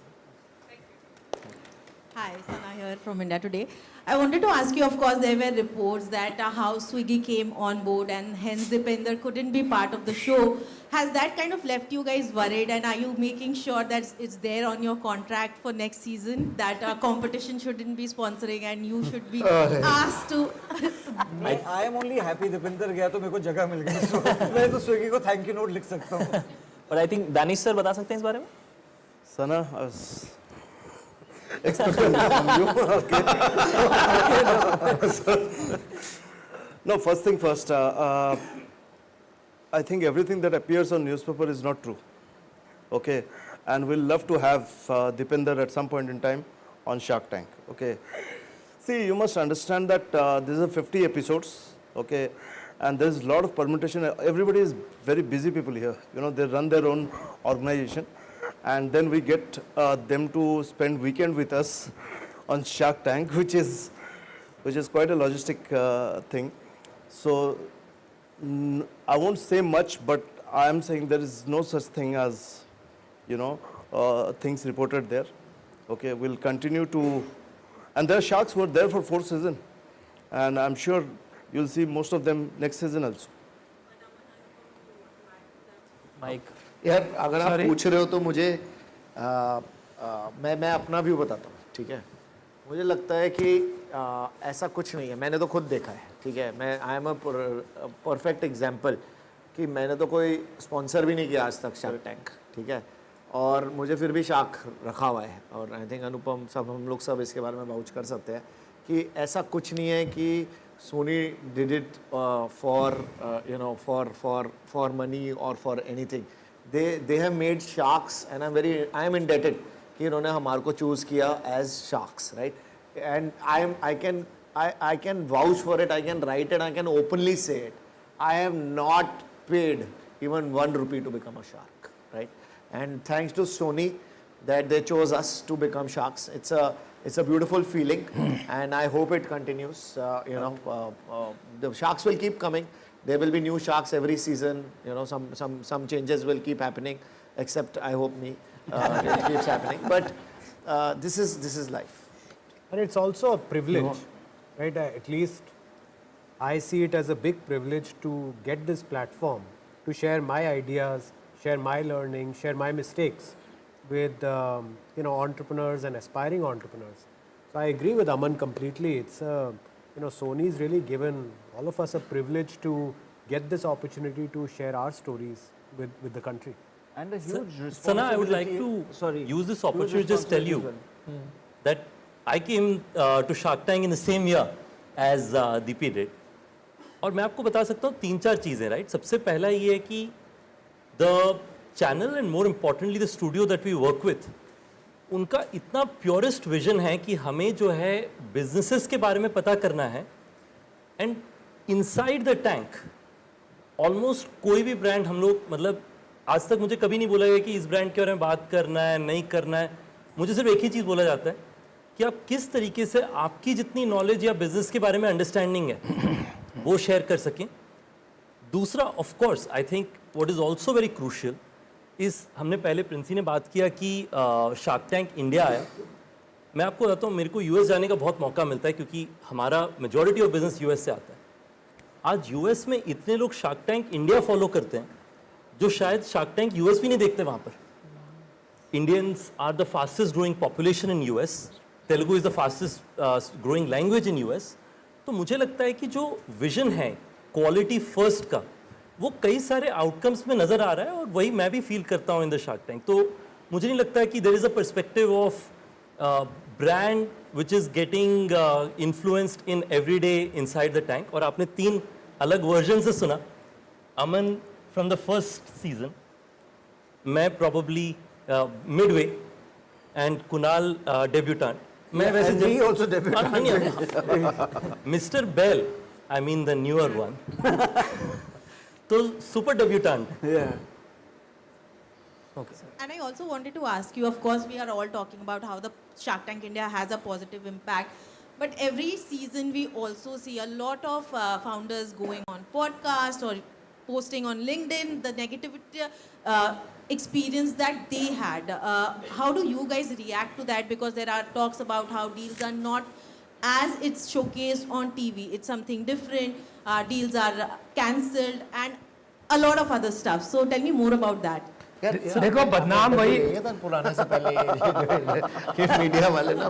Hi, Sana here from India Today. I wanted to ask you, of course, there were reports that how Swiggy came on board and hence Dipender couldn't be part of the show. Has that kind of left you guys worried, and are you making sure that it's there on your contract for next season that competition shouldn't be sponsoring and you should be asked to? I am only happy Dipinder गया तो मेरे को जगह मिल गई, so मैं तो Swiggy को thank you note लिख सकता हूँ। But I think Danish sir बता सकते हैं इस बारे में? Sana, I was expecting from you. Okay. No, first thing first. I think everything that appears on newspaper is not true. Okay, and we'll love to have Dipender at some point in time on Shark Tank. Okay. See, you must understand that this is 50 episodes. Okay, and there's a lot of permutation. Everybody is very busy people here. You know, they run their own organization. And then we get them to spend weekend with us on Shark Tank, which is quite a logistic thing. So I won't say much, but I am saying there is no such thing as, you know, things reported there. Okay, we'll continue to, and there are sharks who are there for 4th season, and I'm sure you'll see most of them next season also. Mic यार अगर आप पूछ रहे हो तो मुझे मैं अपना व्यू बताता हूँ, ठीक है। मुझे लगता है कि ऐसा कुछ नहीं है, मैंने तो खुद देखा है, ठीक है। मैं I am a perfect example कि मैंने तो कोई स्पॉन्सर भी नहीं किया आज तक शार्क टैंक, ठीक है, और मुझे फिर भी शार्क रखा हुआ है। और आई थिंक अनुपम सब हम लोग सब इसके बारे में वाउच कर सकते हैं कि ऐसा कुछ नहीं है कि Sony did it for you know for money और for anything. they have made sharks and I am indebted कि इन्होंने हमारे को choose किया as sharks, right? And I can vouch for it, I can write it, I can openly say it. I have not paid even 1 rupee to become a shark, right? And thanks to Sony that they chose us to become sharks. It's a beautiful feeling and I hope it continues. You know, the sharks will keep coming. There will be new sharks every season. You know, some changes will keep happening. Except I hope me, it keeps happening. But this is life. And it's also a privilege, right? At least I see it as a big privilege to get this platform to share my ideas, share my learning, share my mistakes with you know, entrepreneurs and aspiring entrepreneurs. So I agree with Aman completely. It's you know, Sony's really given all of us a privilege to get this opportunity to share our stories with the country. And a huge responsibility. Sana, I would like to use this opportunity to just tell you that I came to Shark Tank in the same year as Deepti did. और मैं आपको बता सकता हूँ 3-4 चीज़ें, right? सबसे पहला ये है कि the channel and more importantly the studio that we work with, उनका इतना प्योरेस्ट विजन है कि हमें जो है बिजनेसेस के बारे में पता करना है and inside the tank almost कोई भी ब्रांड हम लोग, मतलब आज तक मुझे कभी नहीं बोला गया कि इस ब्रांड के बारे में बात करना है नहीं करना है। मुझे सिर्फ एक ही चीज़ बोला जाता है कि आप किस तरीके से आपकी जितनी नॉलेज या बिजनेस के बारे में अंडरस्टैंडिंग है वो शेयर कर सकें। दूसरा of course I think what is also very crucial is हमने पहले प्रिंसी ने बात किया कि शार्क टैंक इंडिया आया. मैं आपको बताता हूँ, मेरे को यूएस जाने का बहुत मौका मिलता है क्योंकि हमारा मेजॉरिटी ऑफ बिजनेस यूएस से आता है. आज यूएस में इतने लोग शार्क टैंक इंडिया फॉलो करते हैं जो शायद शार्क टैंक यूएस भी नहीं देखते वहाँ पर. Indians are the fastest growing population in US. Telugu is the fastest growing language in US. तो मुझे लगता है कि जो विजन है क्वालिटी फर्स्ट का, वो कई सारे आउटकम्स में नजर आ रहा है और वही मैं भी फील करता हूँ इन द शार्क टैंक. तो मुझे नहीं लगता है कि there is a perspective of brand which is getting influenced in everyday inside the tank. और आपने 3 अलग वर्जन से सुना. Aman from the first season, मैं probably midway, and Kunal debutant. मैं वैसे And he also debutant. Mr. Bell, I mean the newer one. तो super debutant. Yeah. Okay. And I also wanted to ask you, of course, we are all talking about how the Shark Tank India has a positive impact. But every season we also see a lot of founders going on podcasts or posting on LinkedIn, the negativity experience that they had. How do you guys react to that? Because there are talks about how deals are not as it's showcased on TV. It's something different. Deals are cancelled and a lot of other stuff. So tell me more about that. देखो बदनाम वही पुराने से पहले ये media वाले ना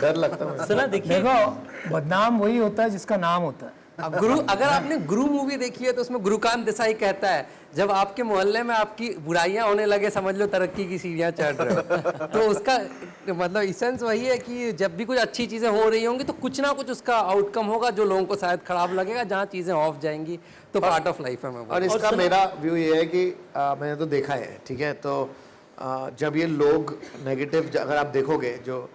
डर लगता है. सना देखिए, देखो बदनाम वही होता है जिसका नाम होता है. अब गुरु, अगर आपने गुरु मूवी देखी है तो उसमें गुरुकांत देसाई कहता है, जब आपके मोहल्ले में आपकी बुराइयां होने लगे समझ लो तरक्की की सीढ़ियां चढ़ रहे हो. तो उसका मतलब इसेंस वही है कि जब भी कुछ अच्छी चीजें हो रही होंगी तो कुछ ना कुछ उसका आउटकम होगा जो लोगों को शायद खराब लगेगा. जहाँ चीजें ऑफ जाएंगी तो पार्ट ऑफ लाइफ है. मैं और इसका मेरा व्यू ये है कि मैंने तो देखा है, ठीक है, तो जब ये लोग नेगेटिव, अगर आप देखोगे जो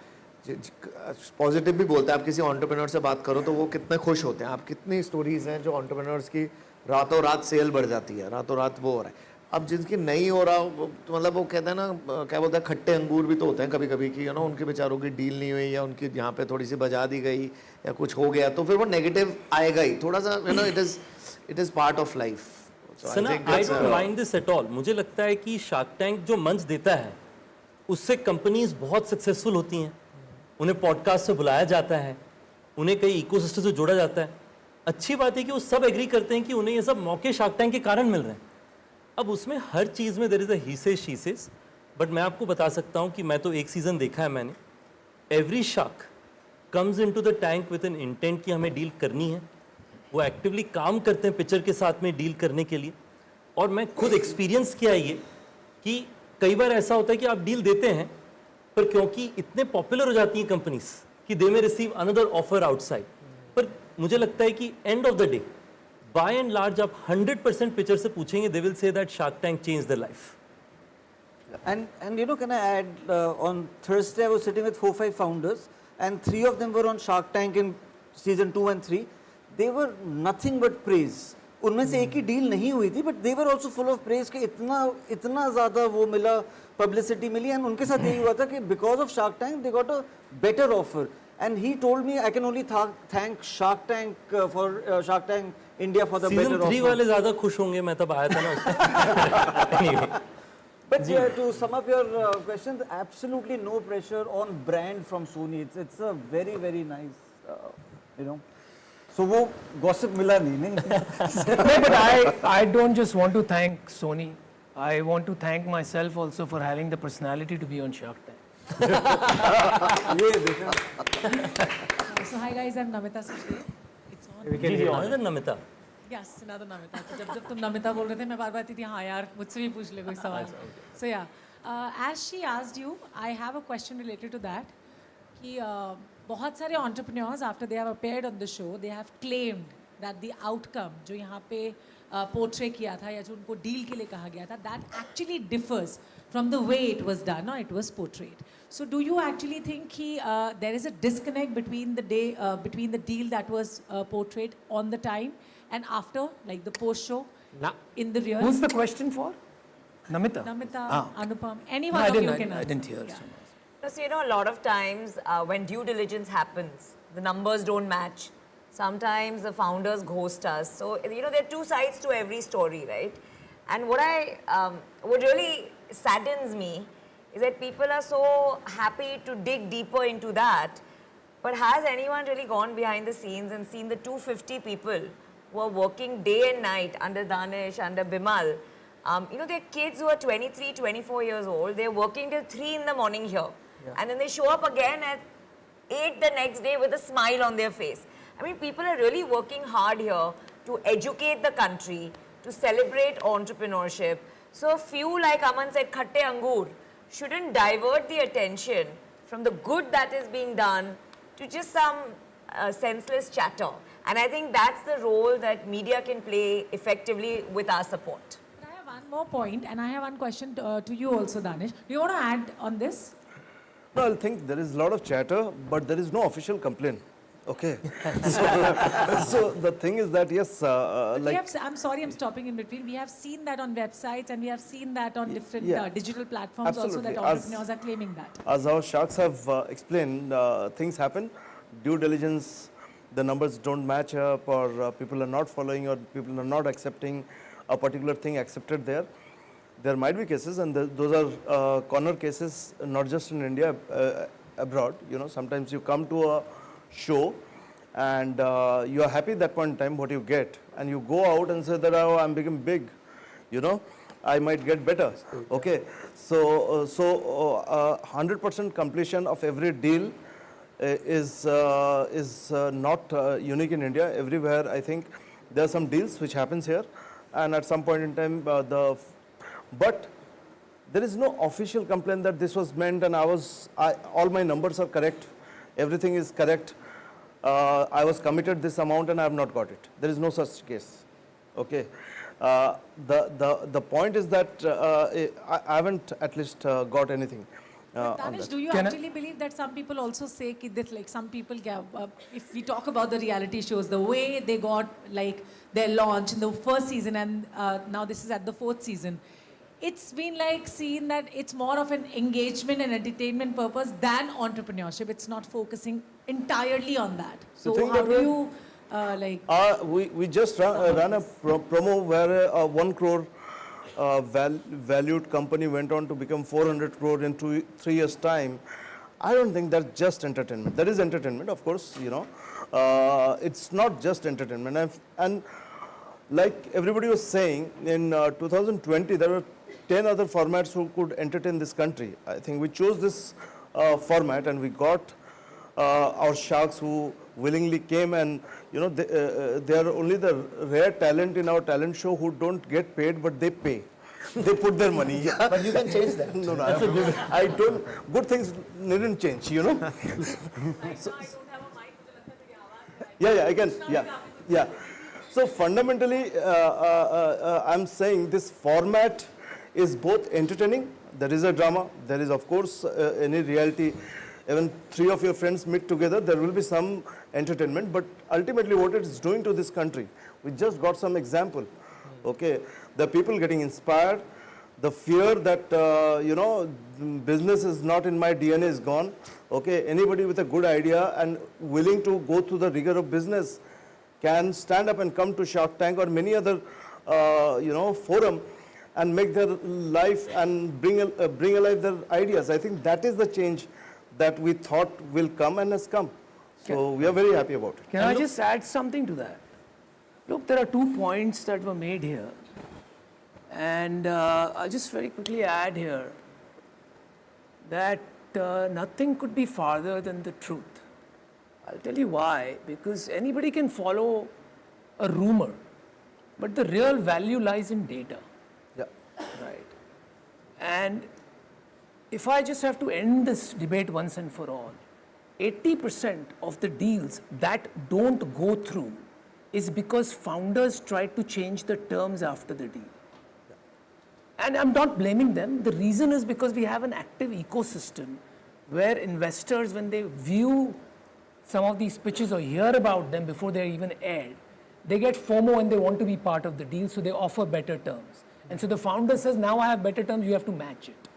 पॉजिटिव भी बोलते हैं, आप किसी एंटरप्रेन्योर से बात करो तो वो कितने खुश होते हैं. आप कितनी स्टोरीज हैं जो एंटरप्रेन्योर्स की रातों रात सेल बढ़ जाती है, रातों रात वो हो रहा है. अब जिनकी नहीं हो रहा, तो मतलब वो कहते हैं ना, क्या बोलते हैं, खट्टे अंगूर भी तो होते हैं कभी कभी कि यू नो उनके बेचारों की डील नहीं हुई या उनकी यहाँ पे थोड़ी सी बजा दी गई या कुछ हो गया, तो फिर वो नेगेटिव आएगा ही थोड़ा सा. You know it is part of life. Sana, I don't mind this at all. मुझे लगता है कि शार्क टैंक जो मंच देता है उससे कंपनीज बहुत सक्सेसफुल होती हैं. उन्हें पॉडकास्ट से बुलाया जाता है, उन्हें कई इकोसिस्टम से जोड़ा जाता है. अच्छी बात है कि वो सब एग्री करते हैं कि उन्हें ये सब मौके शार्क टैंक के कारण मिल रहे हैं. अब उसमें हर चीज़ में there is a he says she says. But मैं आपको बता सकता हूँ कि मैं तो एक सीज़न देखा है मैंने. Every shark comes into the tank with an intent कि हमें डील करनी है. वो एक्टिवली काम करते हैं पिक्चर के साथ में डील करने के लिए. और मैं खुद एक्सपीरियंस किया ये कि कई बार ऐसा होता है कि आप डील देते हैं पर क्योंकि इतने पॉपुलर हो जाती हैं कंपनीज कि दे में रिसीव अनदर ऑफर आउटसाइड. पर मुझे लगता है कि end of the day by and large आप 100% पिक्चर से पूछेंगे, they will say that shark tank change their life. And you know, can I add, on Thursday I was sitting with 4-5 founders and 3 of them were on Shark Tank in season 2 and 3. They were nothing but praise. उनमें से एक ही deal नहीं हुई थी, but they were also full of praise कि इतना ज़्यादा वो मिला, पब्लिसिटी मिली. एंड उनके साथ यही हुआ था कि because of shark tank they got a better offer. And he told me I can only thank shark tank for shark Tank India for the better offer. Season 3 वाले ज़्यादा खुश होंगे, मैं तब आया था ना उसमें. But to sum up your question, absolutely no pressure on brand from Sony. It's a very very nice, you know. So वो gossip मिला नहीं. No, but I don't just want to thank Sony. I want to thank myself also for having the personality to be on Shark Tank. ये देखा. So hi guys, I'm Namita Sachdeva. It's on. जी honour Namita. Yes, another Namita. तो जब तुम नमिता बोल रहे थे मैं बार-बार थी हाँ यार मुझसे भी पूछ ले कोई सवाल. So yeah, as she asked you, I have a question related to that. कि बहुत सारे entrepreneurs after they have appeared on the show, they have claimed that the outcome जो यहाँ पे portray किया था या जो उनको deal के लिए कहा गया था, that actually differs from the way it was done or it was portrayed. So do you actually think there is a disconnect between the deal that was portrayed on the time and after, like the post show, in the real? Who's the question for? Namita. Namita, Anupam, No, anyone of you can I didn't hear. Yeah. So, you know, a lot of times when due diligence happens, the numbers don't match. Sometimes the founders ghost us. So, you know, there are two sides to every story, right? And what really saddens me is that people are so happy to dig deeper into that. But has anyone really gone behind the scenes and seen the 250 people who are working day and night under Danish, under Bimal? They're kids who are 23, 24 years old. They're working till 3 in the morning here. And then they show up again at 8 the next day with a smile on their face. I mean, people are really working hard here to educate the country, to celebrate entrepreneurship. So few, like Aman said, khatte angur, shouldn't divert the attention from the good that is being done to just some senseless chatter. And I think that's the role that media can play effectively with our support. I have one more point, and I have one question to you also, Danish. Do you want to add on this? No, I think there is a lot of chatter, but there is no official complaint. Okay. So the thing is that, yes, I'm sorry, I'm stopping in between. We have seen that on websites, and we have seen that on different digital platforms Absolutely. also, that entrepreneurs are claiming that. As our sharks have explained, things happen. Due diligence, the numbers don't match up, or people are not following, or people are not accepting a particular thing accepted there. There might be cases, and those are corner cases, not just in India, abroad. Sometimes you come to a show and you are happy at that point in time what you get, and you go out and say that, oh, I'm becoming big, I might get better. Okay, so 100% completion of every deal is not unique in India. Everywhere, I think there are some deals which happens here, and at some point in time but there is no official complaint that this was meant and all my numbers are correct, everything is correct. I was committed this amount and I have not got it. There is no such case. Okay. The point is that I haven't at least got anything. Danish, do you actually believe that some people also say that, like, some people if we talk about the reality shows, the way they got like their launch in the first season, and now this is at the 4th season, it's been like seen that it's more of an engagement and entertainment purpose than entrepreneurship. It's not focusing entirely on that. So how do you we just ran a promo where a 1 crore valued company went on to become 400 crore in 3 years' time. I don't think that's just entertainment. That is entertainment, of course, it's not just entertainment. And like everybody was saying, in 2020, there were 10 other formats who could entertain this country. I think we chose this format, and we got our sharks who willingly came, and they are only the rare talent in our talent show who don't get paid, but they pay. They put their money. Yeah. But you can change that. No, I don't. Good things needn't change, Yeah, I can. Yeah. So fundamentally, I'm saying this format is both entertaining. There is a drama. There is, of course, any reality. Even 3 of your friends meet together, there will be some entertainment. But ultimately, what it is doing to this country, we just got some example. Okay, the people getting inspired, the fear that business is not in my DNA is gone. Okay, anybody with a good idea and willing to go through the rigor of business can stand up and come to Shark Tank or many other forum and make their life and bring alive their ideas. I think that is the change that we thought will come and has come. So we are very happy about it. Can I just add something to that? Look, there are 2 points that were made here. And I'll just very quickly add here that nothing could be farther than the truth. I'll tell you why. Because anybody can follow a rumor, but the real value lies in data. Yeah. Right. And if I just have to end this debate once and for all, 80% of the deals that don't go through is because founders tried to change the terms after the deal. And I'm not blaming them. The reason is because we have an active ecosystem where investors, when they view some of these pitches or hear about them before they're even aired, they get FOMO and they want to be part of the deal, so they offer better terms. And so the founder says, now I have better terms, you have to match it.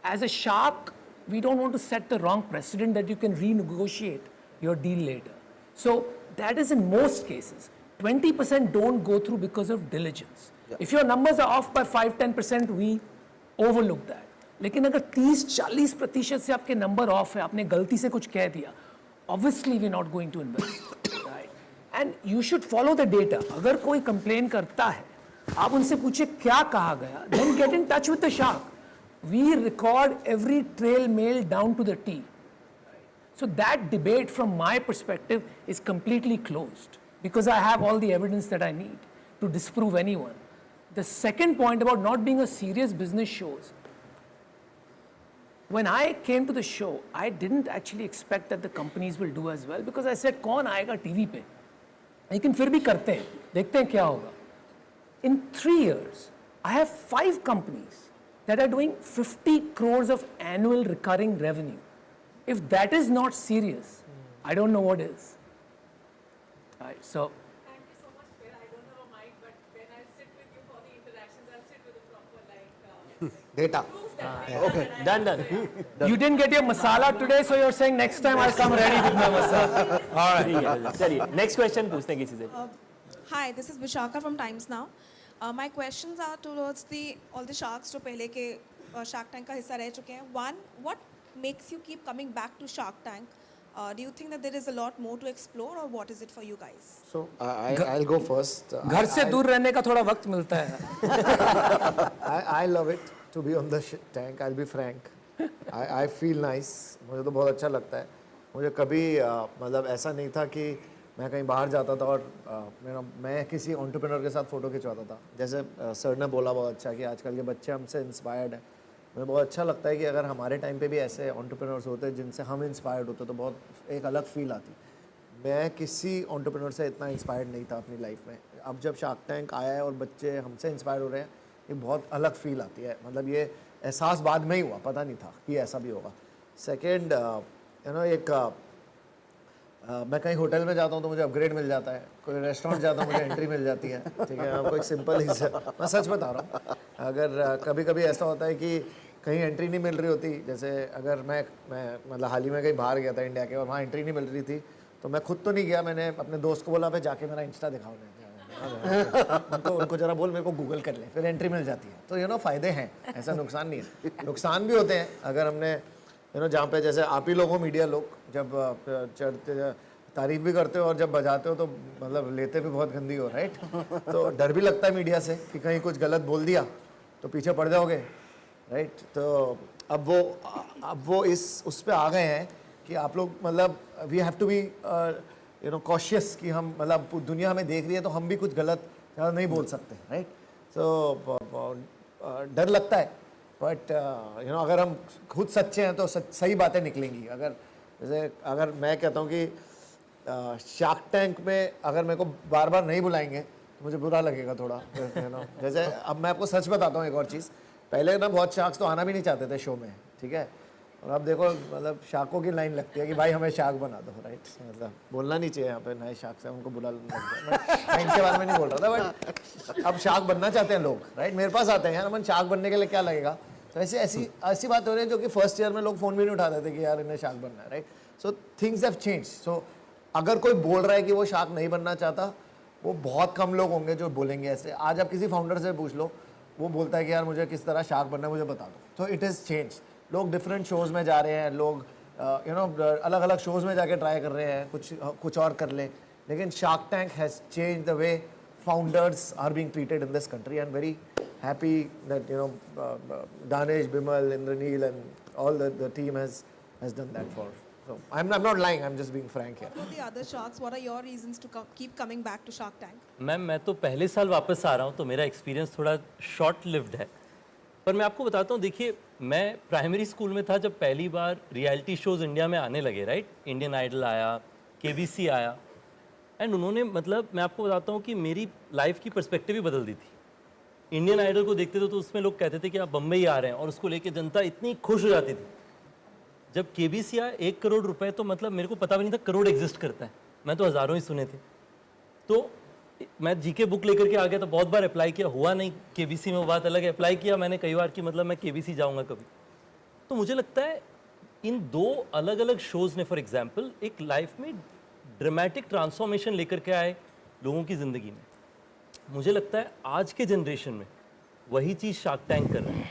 As a shark, we don't want to set the wrong precedent that you can renegotiate your deal later. So that is in most cases. 20% don't go through because of diligence. If your numbers are off by 5-10%, we overlook that. लेकिन अगर 30-40% से आपके number of है, आपने गलती से कुछ कह दिया, obviously we're not going to invest, right? And you should follow the data. अगर कोई complain करता है, आप उनसे पूछे क्या कहा गया, then get in touch with the shark. We record every trail mail down to the T. So that debate from my perspective is completely closed because I have all the evidence that I need to disprove anyone. The second point about not being a serious business shows, when I came to the show, I didn't actually expect that the companies will do as well because I said, कौन आएगा TV पे? लेकिन फिर भी करते हैं, देखते हैं क्या होगा. In 3 years, I have 5 companies that are doing 50 crores of annual recurring revenue. If that is not serious, I don't know what is. Right, so. Thank you so much, Phil. I don't have a mic, but when I sit with you for the interactions, I'll sit with a proper Data. Okay, Done. You didn't get your masala today, so you're saying next time I'll come ready with my masala. All right. चलिए next question पूछते हैं किसी से. Hi, this is Vishaka from Times Now. My questions are towards all the sharks जो पहले के Shark Tank का हिस्सा रह चुके हैं. One, what makes you keep coming back to Shark Tank? Do you think that there is a lot more to explore, or what is it for you guys? So I'll go first. घर से दूर रहने का थोड़ा वक्त मिलता है. I love it to be on the tank. I'll be frank. I feel nice. मुझे तो बहुत अच्छा लगता है. मुझे कभी मतलब ऐसा नहीं था कि मैं कहीं बाहर जाता था और मैं किसी एंटरप्रेन्योर के साथ फ़ोटो खिंचवाता था. जैसे सर ने बोला बहुत अच्छा कि आजकल के बच्चे हमसे इंस्पायर्ड हैं. मुझे बहुत अच्छा लगता है कि अगर हमारे टाइम पे भी ऐसे एंटरप्रेन्योर्स होते जिनसे हम इंस्पायर्ड होते तो बहुत एक अलग फील आती. मैं किसी एंटरप्रेन्योर से इतना इंस्पायर्ड नहीं था अपनी लाइफ में. अब जब शार्क टैंक आया है और बच्चे हमसे इंस्पायर हो रहे हैं, ये बहुत अलग फील आती है. मतलब ये एहसास बाद में ही हुआ, पता नहीं था कि ऐसा भी होगा. सेकेंड एक मैं कहीं होटल में जाता हूँ तो मुझे अपग्रेड मिल जाता है. कोई रेस्टोरेंट जाता हूँ मुझे एंट्री मिल जाती है. ठीक है, आपको एक सिंपल ही मैं सच बता रहा हूँ. अगर कभी कभी ऐसा होता है कि कहीं एंट्री नहीं मिल रही होती, जैसे अगर मैं मतलब हाल ही में कहीं बाहर गया था इंडिया के और वहाँ एंट्री नहीं मिल रही थी, तो मैं खुद तो नहीं गया, मैंने अपने दोस्त को बोला भाई जाके मेरा इंस्टा दिखाओ. उनको जरा बोल मेरे को गूगल कर ले, फिर एंट्री मिल जाती है. तो फ़ायदे हैं, ऐसा नुकसान नहीं है. नुकसान भी होते हैं अगर हमने जहाँ पे जैसे आप ही लोग हो मीडिया लोग, जब चढ़ते तारीफ भी करते हो और जब बजाते हो तो मतलब लेते भी बहुत गंदी हो. राइट, तो डर भी लगता है मीडिया से कि कहीं कुछ गलत बोल दिया तो पीछे पड़ जाओगे. राइट, तो अब वो उस पे आ गए हैं कि आप लोग मतलब we have to be cautious कि हम मतलब दुनिया हमें देख रही है तो हम भी कुछ गलत ज़्यादा नहीं बोल सकते. राइट, तो डर लगता है, बट अगर हम खुद सच्चे हैं तो सही बातें निकलेंगी. अगर मैं कहता हूँ कि शार्क टैंक में अगर मेरे को बार बार नहीं बुलाएंगे तो मुझे बुरा लगेगा थोड़ा. जैसे अब मैं आपको सच बताता हूँ एक और चीज़. पहले ना बहुत शार्क्स तो आना भी नहीं चाहते थे शो में. ठीक है, और अब देखो मतलब शार्कों की लाइन लगती है कि भाई हमें शार्क बना दो. राइट, मतलब बोलना नहीं चाहिए यहाँ पे नए शार्क से, उनको बुला मैं इनके बारे में नहीं बोल रहा था, बट अब शार्क बनना चाहते हैं लोग. राइट, मेरे पास आते हैं यार अपन शार्क बनने के लिए क्या लगेगा. तो ऐसी बात हो रही है जो कि फर्स्ट ईयर में लोग फ़ोन भी नहीं उठाते थे कि यार इन्हें शार्क बनना है. Right, so things have change. So अगर कोई बोल रहा है कि वो शार्क नहीं बनना चाहता, वो बहुत कम लोग होंगे जो बोलेंगे ऐसे. आज आप किसी फाउंडर से पूछ लो, वो बोलता है कि यार मुझे किस तरह शार्क बनना है मुझे बता दो. तो इट इज़ चेंज. लोग डिफरेंट शोज़ में जा रहे हैं, लोग अलग अलग शोज़ में जाके ट्राई कर रहे हैं कुछ और कर ले. लेकिन shark tank has change the way founders are being treated in this country. I am very happy that Danesh, Bimal, Indraneel and all the team has done that for. So I'm not lying, I'm just being frank here. For the other sharks, what are your reasons to keep coming back to Shark Tank? Ma'am मैं तो पहले साल वापस आ रहा हूँ, तो मेरा experience थोड़ा शॉर्ट लिव्ड है. पर मैं आपको बताता हूँ, देखिए मैं प्राइमरी स्कूल में था जब पहली बार रियलिटी शोज़ इंडिया में आने लगे. राइट, इंडियन आइडल आया, केबीसी आया, एंड उन्होंने मतलब मैं आपको बताता हूँ कि मेरी लाइफ की पर्सपेक्टिव ही बदल दी थी. इंडियन आइडल को देखते थे तो उसमें लोग कहते थे कि आप बम्बई आ रहे हैं, और उसको लेके जनता इतनी खुश हो जाती थी. जब केबीसी आया 1 करोड़ रुपए, तो मतलब मेरे को पता भी नहीं था करोड़ एग्जिस्ट करता है. मैं तो हज़ारों ही सुने थे. तो मैं जीके बुक लेकर के आ गया, तो बहुत बार अप्लाई किया, हुआ नहीं केबीसी में, वो बात अलग है. अप्लाई किया मैंने कई बार कि मतलब मैं केबीसी जाऊँगा कभी. तो मुझे लगता है इन 2 अलग अलग शोज़ ने फॉर एग्जाम्पल एक लाइफ में ड्रामेटिक ट्रांसफॉर्मेशन लेकर के आए. लोगों की ज़िंदगी में। मुझे लगता है आज के जनरेशन में वही चीज़ शार्क टैंक कर रहा है।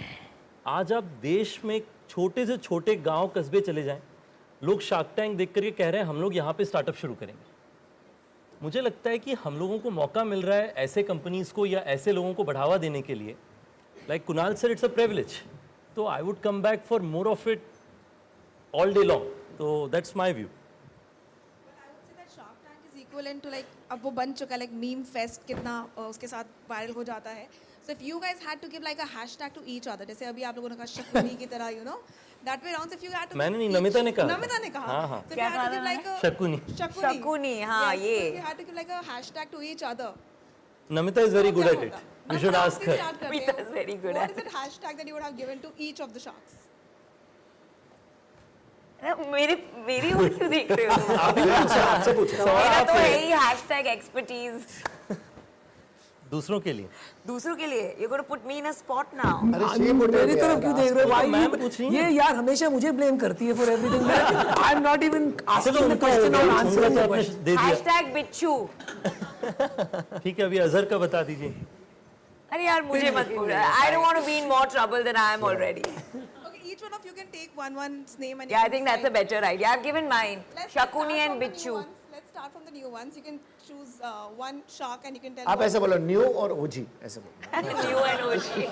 आज आप देश में छोटे से छोटे गांव कस्बे चले जाएं, लोग शार्क टैंक देख करके कह रहे हैं हम लोग यहाँ पे स्टार्टअप शुरू करेंगे। मुझे लगता है कि हम लोगों को मौका मिल रहा है ऐसे कंपनीज को या ऐसे लोगों को बढ़ावा देने के लिए। Like Kunal sir, it's a privilege, तो I would come back for more of it all day long. तो that's my view. Equivalent to like अब वो बन चुका है लाइक मीम फेस्ट कितना उसके साथ वायरल हो जाता है. So if you guys had to give like a hashtag to each other, जैसे अभी आप लोगों ने कहा शकुनी की तरह, you know that way around, if you had to, मैंने नहीं, नमिता ने कहा, नमिता ने कहा, हाँ हाँ, so if you had to give like a Shakuni, Shakuni, हाँ yes, ये so if you had to give like a hashtag to each other, Namita is very good at it. You should ask her. Namiता is very good what at is it hashtag that you would have given to each of the sharks? मेरी ओर क्यों देख रहे हो? आपसे पूछो। मेरा तो है ही हैशटैग एक्सपर्टीज। दूसरों के लिए, दूसरों के लिए you gonna put me in a spot now. मेरी तरफ क्यों देख रहे हो भाई? मैम पूछ रही हैं। ये यार हमेशा मुझे ब्लेम करती है for everything. I am not even asking the question और आंसरिंग द क्वेश्चन। दे दिया, हैशटैग बिच्छू। ठीक है, अभी अजहर का बता दीजिए। अरे यार मुझे मत बोल। I don't want to be in more trouble than I am already. Okay, each one of you can take one's name and Yeah, I think that's a better idea. I've given mine. Shakuni and Bichu. Let's start from the new ones. You can choose one shark and you can tell आप ऐसे बोलो new और ओजी ऐसे बोलो। New and Oshi.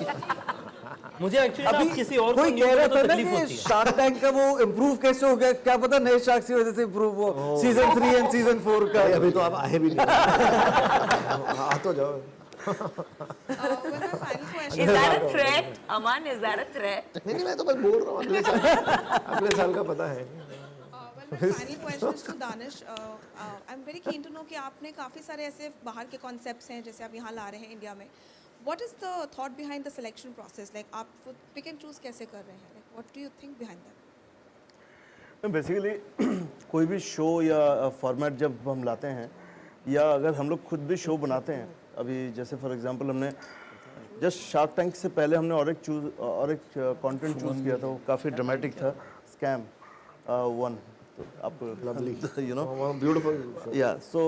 मुझे actually आप किसी और को कोई नहीं कह रहा तो था ना तकलीफ कि होती है। शार्क टैंक का वो इम्प्रूव कैसे हो गया, क्या पता नए शार्क की वजह से इम्प्रूव हो सीजन 3 एंड सीजन 4 का। अभी तो आप आए भी नहीं। आ तो जाओ। well, my final question. Is that a threat? Aman, is that a threat? नहीं मैं तो बस बोल रहा हूँ, अगले साल का पता है। Well, my final question is to Danish. I'm very keen to know कि आपने काफ़ी सारे ऐसे बाहर के concepts हैं जैसे आप यहाँ ला रहे हैं इंडिया में. What is the thought behind the selection process? Like आप pick and choose कैसे कर रहे हैं? Like what do you think behind that? Basically कोई भी शो या फॉर्मेट जब हम लाते हैं या अगर हम लोग खुद भी शो बनाते हैं, अभी जैसे फॉर एग्जांपल हमने जस्ट शार्क टैंक से पहले हमने और एक कंटेंट चूज़ किया था, वो काफ़ी ड्रामेटिक था, स्कैम वन, तो आपको यू नो ब्यूटीफुल या so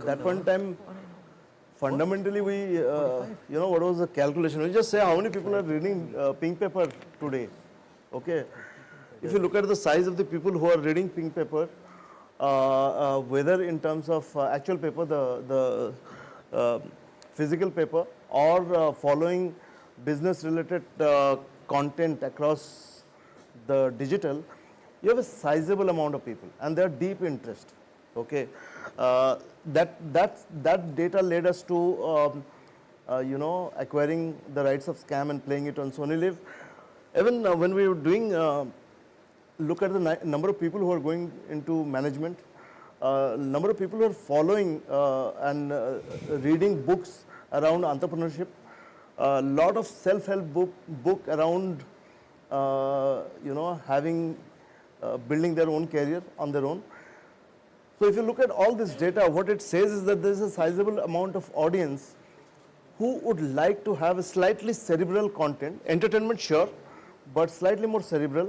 that one time fundamentally we you know what was the calculation, we just say how many people are reading pink paper today. Okay, if you look at the size of the people who are reading pink paper, whether in terms of actual paper, the physical paper, or following business related content across the digital, you have a sizable amount of people and they are deep interest. Okay, that data led us to you know acquiring the rights of Scam and playing it on Sony Live. Even when we were doing look at the number of people who are going into management, number of people who are following and reading books around entrepreneurship, a lot of self-help book around you know having building their own career on their own. So if you look at all this data, what it says is that there is a sizable amount of audience who would like to have a slightly cerebral content, entertainment sure, but slightly more cerebral,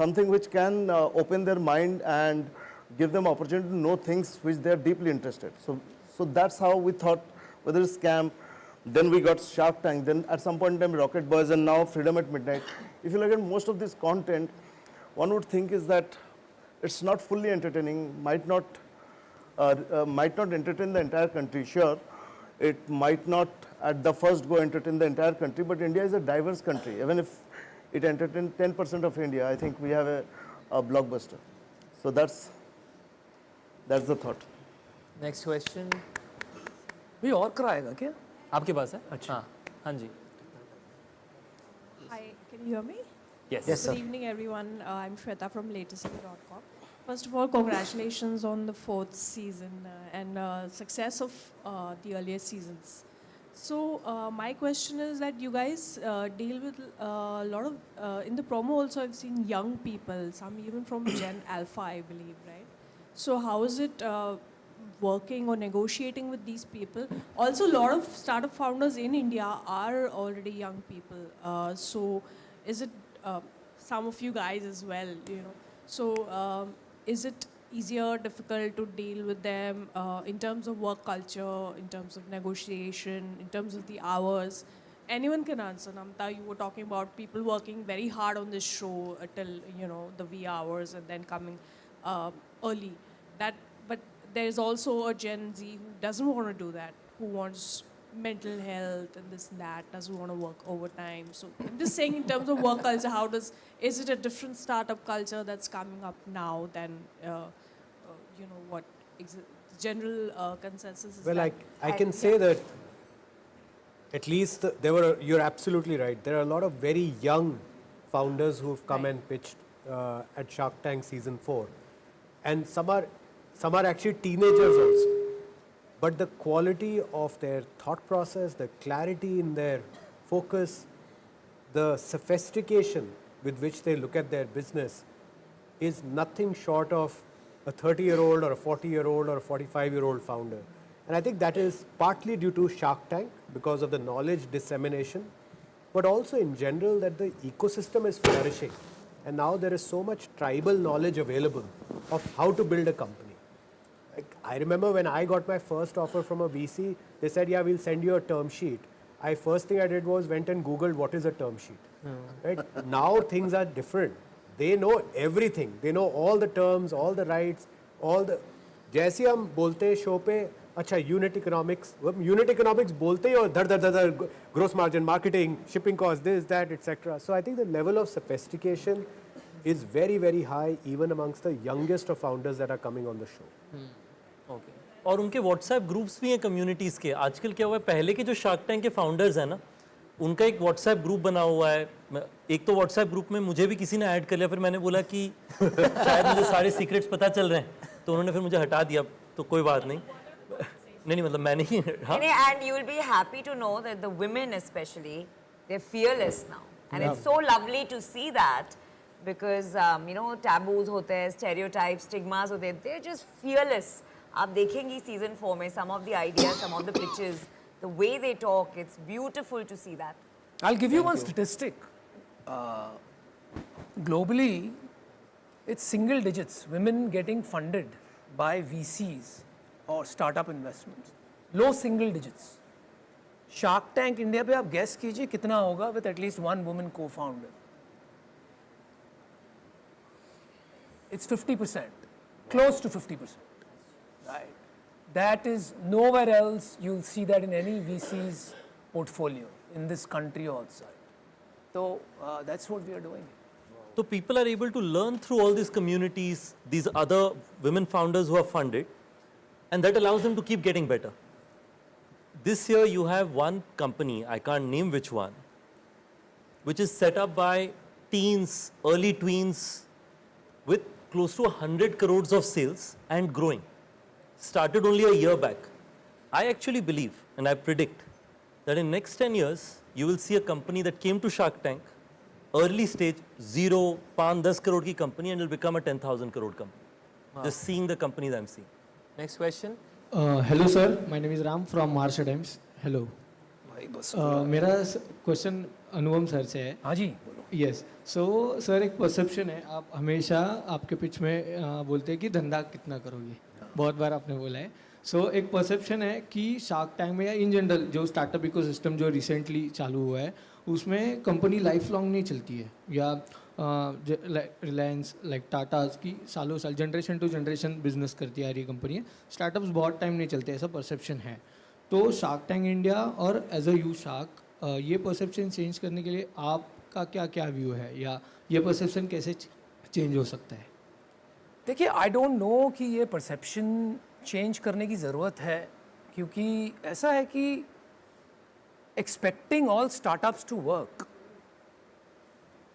something which can open their mind and give them opportunity to know things which they are deeply interested. So that's how we thought, whether it's Scam, then we got Shark Tank, then at some point in time Rocket Boys, and now Freedom at Midnight. If you look at most of this content, one would think is that it's not fully entertaining, might not entertain the entire country. Sure, it might not at the first go entertain the entire country, but India is a diverse country. Even if it entertains 10% of India, I think we have a blockbuster. So that's the thought. Next question भी और कराएगा क्या? आपके पास है? अच्छा हाँ जी। Hi, can you hear me? Yes. Good evening, everyone. I'm Shweta from latestcity.com. First of all, congratulations on the 4th season and success of the earlier seasons. So my question is that you guys deal with a lot of, in the promo also I've seen young people, some even from Gen Alpha, I believe, right? So how is it working or negotiating with these people? Also, a lot of startup founders in India are already young people. So is it some of you guys as well, you know? So is it easier, difficult to deal with them in terms of work culture, in terms of negotiation, in terms of the hours? Anyone can answer. Namta, you were talking about people working very hard on this show till the wee hours and then coming early. But there is also a Gen Z who doesn't want to do that, who wants mental health and this and that, doesn't want to work overtime. So I'm just saying in terms of work culture, is it a different startup culture that's coming up now than, what general consensus is? Well, that? I can say that at least you're absolutely right. There are a lot of very young founders who've come and pitched at Shark Tank season 4. And some are actually teenagers also. But the quality of their thought process, the clarity in their focus, the sophistication with which they look at their business is nothing short of a 30-year-old or a 40-year-old or a 45-year-old founder. And I think that is partly due to Shark Tank because of the knowledge dissemination, but also in general that the ecosystem is flourishing. And now there is so much tribal knowledge available of how to build a company. I remember when I got my first offer from a VC, they said, yeah, we'll send you a term sheet. First thing I did was went and Googled what is a term sheet. Right? Now things are different. They know everything. They know all the terms, all the rights, all the... जैसे हम बोलते हैं show पे अच्छा unit economics बोलते ही और धर gross margin marketing shipping cost this that etcetera so I think the level of sophistication is very, very high even amongst the youngest of founders that are coming on the show. Okay. और उनके WhatsApp groups भी हैं communities के. आजकल क्या हुआ है, पहले के जो शार्क टैंक के फाउंडर्स हैं ना, उनका एक WhatsApp ग्रुप बना हुआ है. एक तो WhatsApp ग्रुप में मुझे भी किसी ने ऐड कर लिया, फिर मैंने बोला कि शायद मुझे सारे सीक्रेट्स पता चल रहे हैं, तो उन्होंने फिर मुझे हटा दिया. तो कोई बात नहीं. नहीं मतलब मैं नहीं. And you will be happy to know that the women especially, they're fearless now. And it's so lovely to see that. Because taboos होते हैं, stereotypes, stigmas होते हैं, they're just fearless. आप देखेंगी season 4 में some of the ideas, some of the pitches, the way they talk, it's beautiful to see that. I'll give you one statistic. Globally, it's single digits, women getting funded by VCs or startup investments. Low single digits. Shark Tank India पे आप guess कीजिए कितना होगा with at least one woman co-founder. It's 50%, close to 50%, right? That is nowhere else you'll see that in any VC's portfolio in this country or outside. So that's what we are doing. So people are able to learn through all these communities, these other women founders who are funded, and that allows them to keep getting better. This year you have one company, I can't name which one, which is set up by teens, early tweens, with close to 100 crores of sales and growing. Started only a year back. I actually believe and I predict that in next 10 years, you will see a company that came to Shark Tank, early stage, 0, 5-10 crore ki company and will become a 10,000 crore company. Wow. Just seeing the companies I'm seeing. Next question. Hello sir, my name is Ram from Maharashtra Times. Hello. मेरा question अनुपम sir से है. हाँ जी. Yes so sir एक perception है, आप हमेशा आपके pitch में बोलते हैं कि धंधा कितना करोगे, बहुत बार आपने बोला है. सो एक परसेप्शन है कि शार्क टैंक में या इन जनरल जो स्टार्टअप इकोसिस्टम जो रिसेंटली चालू हुआ है उसमें कंपनी लाइफ लॉन्ग नहीं चलती है, या रिलायंस लाइक टाटाज की सालों साल जनरेशन टू जनरेशन बिजनेस करती आ रही कंपनी है, स्टार्टअप्स बहुत टाइम नहीं चलते, ऐसा परसेप्शन है. तो शार्क टैंक इंडिया और एज अ यू शार्क ये परसेप्शन चेंज करने के लिए आपका क्या क्या व्यू है, या ये परसेप्शन कैसे चेंज हो सकता है? देखिए, आई डोंट नो कि ये परसेप्शन चेंज करने की ज़रूरत है, क्योंकि ऐसा है कि expecting all startups to work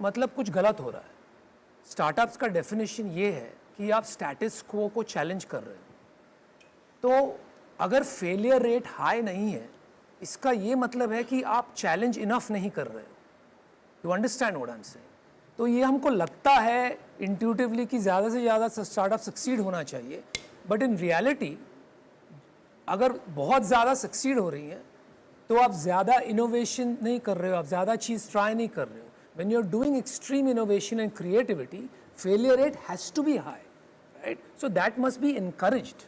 मतलब कुछ गलत हो रहा है. स्टार्टअप्स का डेफिनेशन ये है कि आप स्टेटस क्वो को चैलेंज कर रहे हो. तो अगर फेलियर रेट हाई नहीं है, इसका ये मतलब है कि आप चैलेंज इनफ नहीं कर रहे हो. You understand what I am saying? तो ये हमको लगता है इंट्यूटिवली कि ज़्यादा से ज़्यादा स्टार्टअप सक्सीड होना चाहिए, बट इन रियलिटी अगर बहुत ज़्यादा सक्सीड हो रही हैं तो आप ज़्यादा इनोवेशन नहीं कर रहे हो, आप ज़्यादा चीज़ ट्राई नहीं कर रहे हो. When you are doing extreme innovation and creativity, failure rate has to be high, right? So that must be encouraged.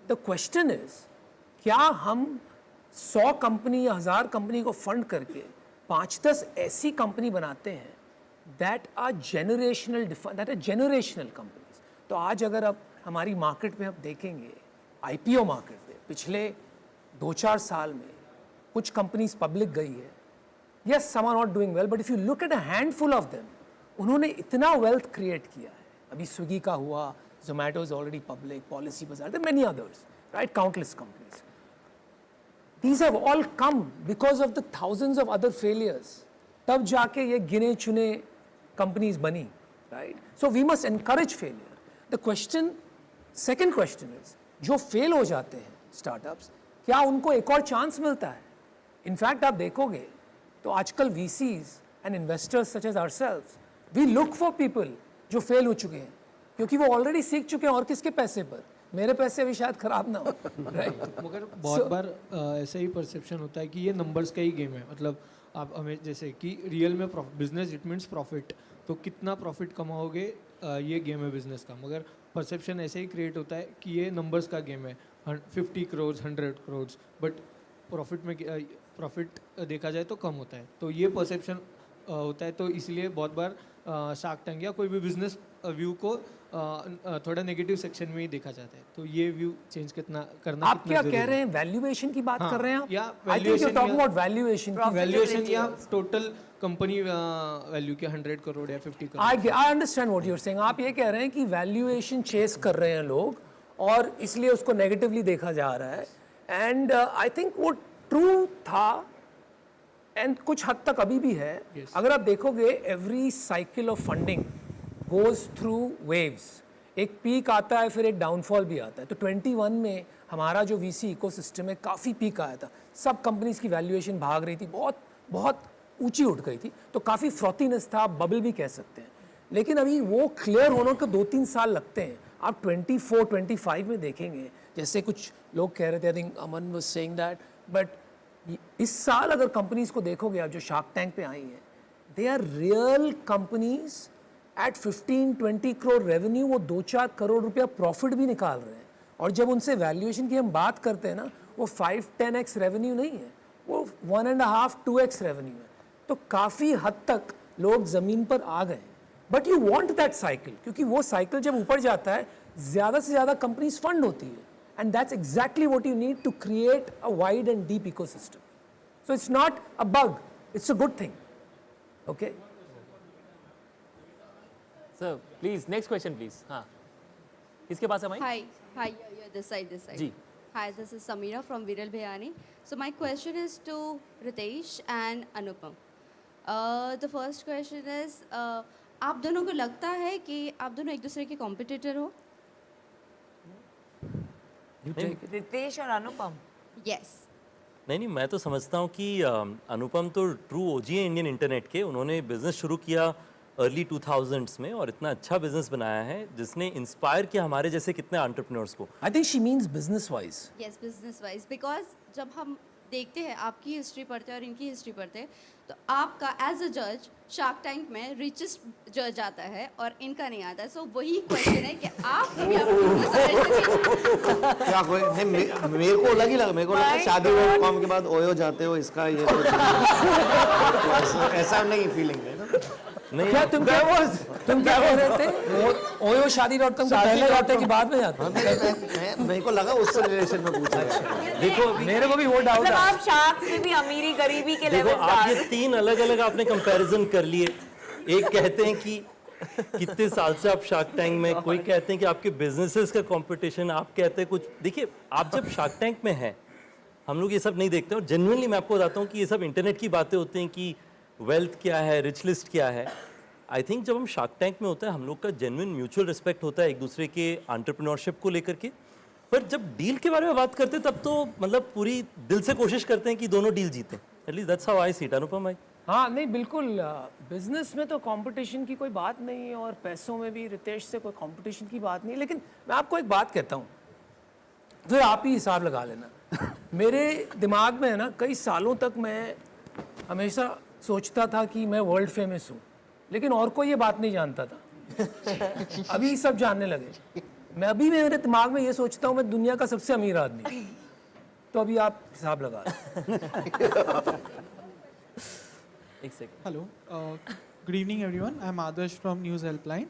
The question is, क्या हम 100 कंपनी या 1000 कंपनी को फंड करके 5-10 ऐसी कंपनी बनाते हैं that are generational companies. तो आज अगर आप हमारी मार्केट में आप देखेंगे, IPO मार्केट में पिछले 2-4 साल में कुछ कंपनीज पब्लिक गई है. Yes, some are not doing well, but if you look at a handful of them, उन्होंने इतना wealth create किया है. अभी स्विगी का हुआ, Zomato is already public, Policy Bazaar, there are many others, right? Countless companies. These have all come because of the thousands of other failures. तब जाके ये गिने चुने companies बनी, right? So we must encourage failure. The question, second question is, जो fail हो जाते हैं startups, क्या उनको एक और chance मिलता है? In fact, आप देखोगे तो आजकल VCs and investors such as ourselves, we look for people जो fail हो चुके हैं, क्योंकि वो already सीख चुके हैं और किसके पैसे पर, मेरे पैसे भी शायद खराब ना हो, right? मगर बहुत बार ऐसा ही परसेप्शन होता है कि ये नंबर्स का ही गेम है. मतलब आप हमें जैसे कि रियल में बिजनेस इट मीन्स प्रॉफिट, तो कितना प्रॉफिट कमाओगे ये गेम है बिजनेस का. मगर परसेप्शन ऐसे ही क्रिएट होता है कि ये नंबर्स का गेम है, 50 करोड़ 100 करोड़, बट प्रॉफिट देखा जाए तो कम होता है. तो ये परसेप्शन होता है. तो इसलिए बहुत बार शार्क टैंक या कोई भी बिजनेस व्यू को थोड़ा नेगेटिव सेक्शन में ही देखा जाता है. तो ये व्यू चेंज करना आप क्या कह रहे हैं, वैल्यूएशन की बात कर रहे हैं आप? या वैल्यूएशन या टोटल कंपनी वैल्यू के 100 करोड़ या 50 crore. I understand what you are saying. आप ये कह रहे हैं कि वैल्यूएशन चेस कर रहे हैं लोग और इसलिए उसको नेगेटिवली देखा जा रहा है. एंड आई थिंक वो ट्रू था एंड कुछ हद तक अभी भी है. अगर आप देखोगे every cycle of funding goes through waves. एक पीक आता है फिर एक डाउनफॉल भी आता है. तो 21 में हमारा जो VC इकोसिस्टम है काफ़ी पीक आया था. सब कंपनीज की वैल्यूएशन भाग रही थी, बहुत बहुत ऊंची उठ गई थी. तो काफ़ी फ्रॉथीनेस था, बबल भी कह सकते हैं. लेकिन अभी वो क्लियर होने को 2-3 साल लगते हैं. आप 24-25 में देखेंगे, जैसे कुछ लोग कह रहे थे, I think Aman was saying that, but इस साल अगर कंपनीज को देखोगे आप जो शार्क टैंक पे आई हैं, they are real companies at 15-20 crore revenue, वो 2-4 करोड़ रुपया प्रॉफिट भी निकाल रहे हैं. और जब उनसे वैल्यूएशन की हम बात करते हैं ना, वो 5-10x रेवेन्यू नहीं है, वो 1.5-2x रेवेन्यू है. तो काफ़ी हद तक लोग ज़मीन पर आ गए हैं. But you want that cycle, क्योंकि वो साइकिल जब ऊपर जाता है ज़्यादा से ज़्यादा कंपनीज फंड होती है. And that's exactly what you need to create a wide and deep ecosystem. So it's not a bug, it's a good thing. Okay sir please next question please. हाँ, किसके पास है माइक? Hi, this side. जी. Hi, this is Samira from Viral Bhayani. So my question is to Ritesh and Anupam. The first question is, आप दोनों को लगता है कि आप दोनों एक दूसरे के कॉम्पिटिटर हो? रितेश और अनुपम? Yes. नहीं, मैं तो समझता हूँ कि अनुपम तो ट्रू ओजी है इंडियन इंटरनेट के. उन्होंने बिजनेस शुरू किया अर्ली 2000s में और इतना अच्छा बिजनेस बनाया है जिसने इंस्पायर किया हमारे जैसे कितने एंटरप्रेन्योर्स को. I think she means business wise. Yes, business wise. Because जब हम देखते हैं आपकी हिस्ट्री पढ़ते हैं और इनकी हिस्ट्री पढ़ते हैं, तो आपका एज अ जज शार्क टैंक में रिचेस्ट जज आता है और इनका नहीं आता है. सो वही क्वेश्चन है कि आप कभी क्या कोई नहीं, मेरे को अलग ही लगा. मेरे को लगा शादी.com के बाद ओयो जाते हो, इसका ये तो ऐसा नहीं फीलिंग है ना. नहीं, क्या तुम क्या कह रहे थे? ओयो शादी.com से पहले जाते कि बाद में जाते? मेरे को लगा उससे रिलेशन में पूछा. देखो मेरे को भी वो डाउट है. आप शार्क से भी अमीरी गरीबी के देखो लेवल आप ये 3 अलग अलग आपने कंपैरिजन कर लिए. एक कहते हैं कि कितने साल से आप शार्क टैंक में, कोई कहते हैं कि आपके बिजनेसेस का कंपटीशन, आप कहते हैं कुछ. देखिए आप जब शार्क टैंक में हैं, हम लोग ये सब नहीं देखते. और जेन्युइनली मैं आपको बताता हूँ कि ये सब इंटरनेट की बातें होती हैं कि वेल्थ क्या है, रिच लिस्ट क्या है. आई थिंक जब हम शार्क टैंक में होता है, हम लोग का जेन्युइन म्यूचुअल रिस्पेक्ट होता है एक दूसरे के एंटरप्रेन्योरशिप को लेकर के. पर जब डील के बारे में बात करते हैं तब तो मतलब पूरी दिल से कोशिश करते हैं कि दोनों डील जीतें. At least that's how I see it. Anupam भाई? हाँ नहीं बिल्कुल. बिजनेस में तो कंपटीशन की कोई बात नहीं है और पैसों में भी रितेश से कोई कंपटीशन की बात नहीं. लेकिन मैं आपको एक बात कहता हूँ, फिर आप ही हिसाब लगा लेना. मेरे दिमाग में है ना, कई सालों तक मैं हमेशा सोचता था कि मैं वर्ल्ड फेमस हूँ, लेकिन और कोई ये बात नहीं जानता था. अभी सब जानने लगे। मैं अभी मेरे दिमाग में ये सोचता हूँ मैं दुनिया का सबसे अमीर आदमी, तो अभी आप हिसाब लगा एक second. Hello. Good evening, everyone. I'm Adarsh from News Helpline.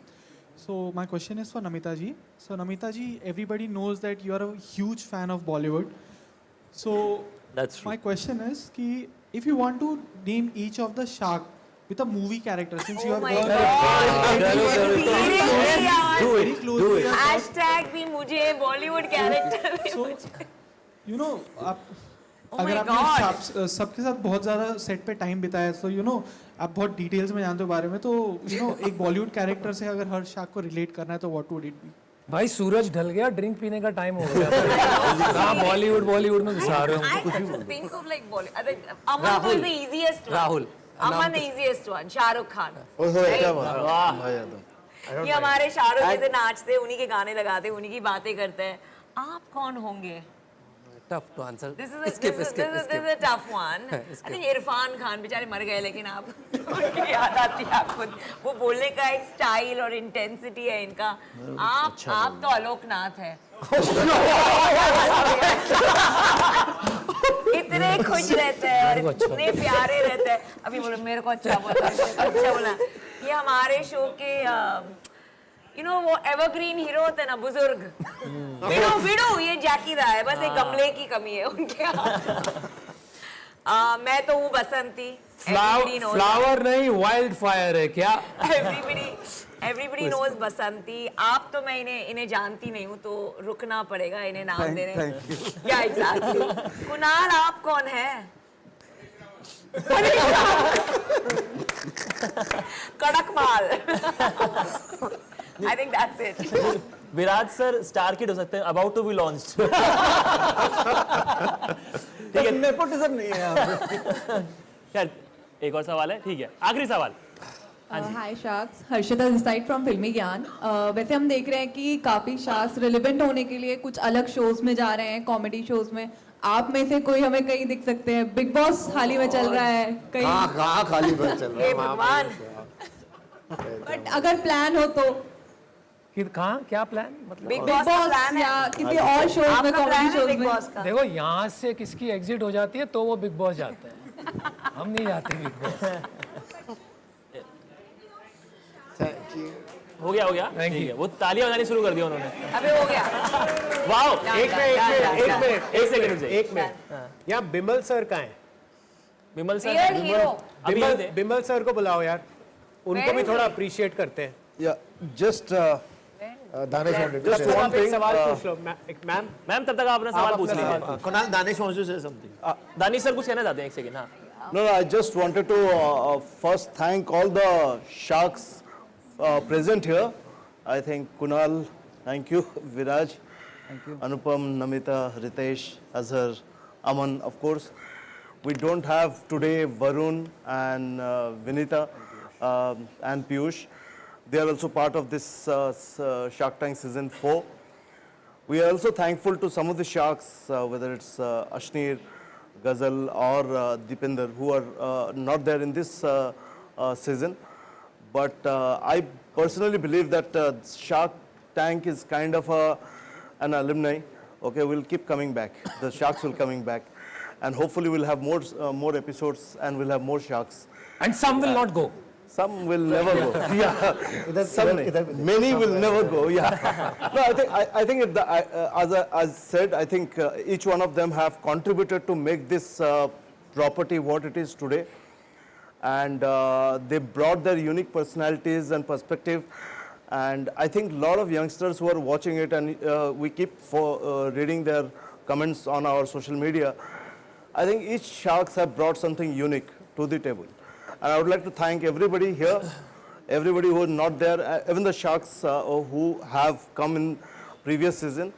So my question is for Namita ji. So Namita ji, everybody knows that you are a huge fan of Bollywood. So That's true. my question is, ki if you want to name each of the shark with a movie character, since you are very close to your Hashtag भी मुझे Bollywood character So, you know, आप Oh अगर my आपने God. सबके साथ बहुत ज़्यादा set पे टाइम बिताया है, तो यू नो आप बहुत डिटेल्स में जानते हो बारे में, तो यू नो एक बॉलीवुड कैरेक्टर से अगर हर शार्क को रिलेट करना है तो व्हाट वुड इट बी? भाई सूरज ढल गया, ड्रिंक पीने का टाइम हो गया। कहाँ बॉलीवुड में घुसा रहे हो? I think of like Bollywood. I think Aman is the easiest one. Rahul Aman the easiest one. Shahrukh Khan. क्या बात है, भाई यादव। ये हमारे शाहरुख जैसे नाचते, उन्हीं के गाने लगाते, उन्हीं की बातें करते हैं। आप कौन होंगे? Tough to answer This is a tough one. I think Irfan Khan बेचारे मर गए, लेकिन आप उनकी याद आती है आपको। वो बोलने का एक स्टाइल और इंटेंसिटी है इनका। आप तो आलोकनाथ है। इतने खुश रहते हैं और इतने प्यारे रहते हैं। अभी बोलो मेरे को अच्छा बोला, अच्छा बोला। ये हमारे शो के यू नो वो एवरग्रीन हीरो होते हैं ना, बुजुर्ग। विडो ये जैकी रा है, बस एक गमले की कमी है उनके हाथ। मैं तो हूँ बसंती। फ्लावर नहीं, वाइल्ड फायर है क्या? एवरीबडी नोज बसंती। आप तो मैं इन्हें जानती नहीं हूँ, तो रुकना पड़ेगा इन्हें नाम देने। क्या एग्जैक्टली? कुणाल आप कौन है? कड़क माल। I think that's it. Viraj sir star kid हो सकते हैं, अबाउट टू बी लॉन्च्ड। ठीक है, नेपोटिज्म नहीं है यहाँ पे। खैर एक और सवाल है, ठीक है, आखिरी सवाल। Hi sharks, Harshita this side from Filmi Gyan. वैसे हम देख रहे हैं कि काफी शार्क्स रिलेवेंट होने के लिए कुछ अलग शोज में जा रहे हैं, कॉमेडी शोज में। आप में से कोई हमें कहीं दिख सकते हैं? बिग बॉस हाल ही में चल रहा है कहीं? कहाँ खाली में चल रहा है? भगवान। बट अगर प्लान हो तो कि कहाँ क्या प्लान? मतलब बिग बॉस का प्लान है या किसी और शोज में, कॉमेडी शोज बिग में? बॉस का? देखो यहाँ से किसकी एग्जिट हो जाती है तो वो बिग बॉस जाते हैं, हम नहीं जाते बिग बॉस। हो गया ठीक है, वो तालियां बजानी शुरू कर दिया उन्होंने। अबे हो गया। वाओ, एक मिनट। यहाँ बिमल सर कहाँ हैं? Bimal sir real hero. Bimal sir को बुलाओ यार, उनको भी थोड़ा अप्रिशिएट करते हैं। Yeah, just Danish wanted to Just say one something. सवाल पूछ लो। मैम मैम तब तक आप अपना सवाल पूछ लीजिए। Kunal, Danish wants to say something. Danish sir कुछ कहना चाहते हैं? एक सेकंड। हाँ, No, I just wanted to first thank all the sharks present here. I think Kunal, thank you, Viraj, thank you, Anupam, Namita, Ritesh, Azhar, Aman, of course. We don't have today Varun and Vinita and Piyush. They are also part of this Shark Tank season 4. We are also thankful to some of the sharks, whether it's Ashneer, Ghazal or Deepinder, who are not there in this season. But I personally believe that Shark Tank is kind of an alumni. Okay, we'll keep coming back. The sharks will coming back, and hopefully we'll have more episodes, and we'll have more sharks. And some will not go. Some will never go. Yeah, many will never go. Yeah. No, I think as I said, I think each one of them have contributed to make this property what it is today, and they brought their unique personalities and perspective. And I think a lot of youngsters who are watching it, and we keep reading their comments on our social media. I think each sharks have brought something unique to the table. And I would like to thank everybody here, everybody who is not there, even the sharks who have come in previous season.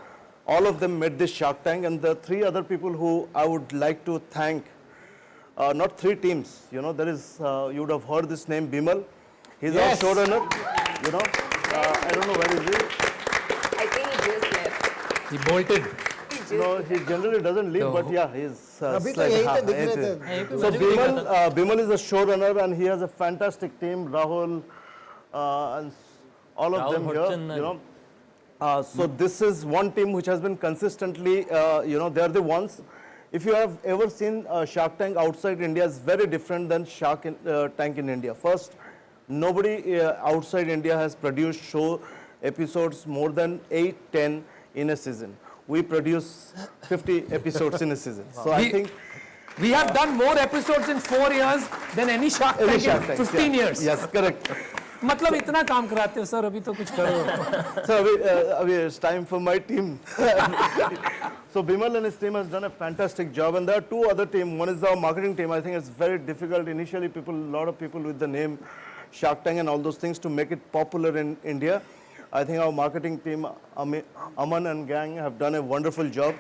All of them made this Shark Tank, and the 3 other people who I would like to thank, not 3 teams, you know, there is, you would have heard this name, Bimal. He's our showrunner, you know, I don't know where is he. I think he just left. He bolted. No, he generally doesn't leave, but yeah, he's अभी तो यही तो दिख रहे थे। So Bimal is a showrunner, and he has a fantastic team. Rahul and all of Rahul them here, Hodgson, you know. So this is one team which has been consistently, you know, they're the ones. If you have ever seen Shark Tank outside India, is very different than Tank in India. First, nobody outside India has produced show episodes more than 8-10 in a season. We produce 50 episodes in a season. So I think we have done more episodes in 4 years than any Shark Tank in 15 years. Yes, correct. मतलब इतना काम कराते हो sir, अभी तो कुछ करो. So it's time for my team. So Bimal and his team has done a fantastic job, and there are two other teams. One is our marketing team. I think it's very difficult initially. A lot of people with the name Shark Tank and all those things to make it popular in India. I think our marketing team, Aman and gang, have done a wonderful job.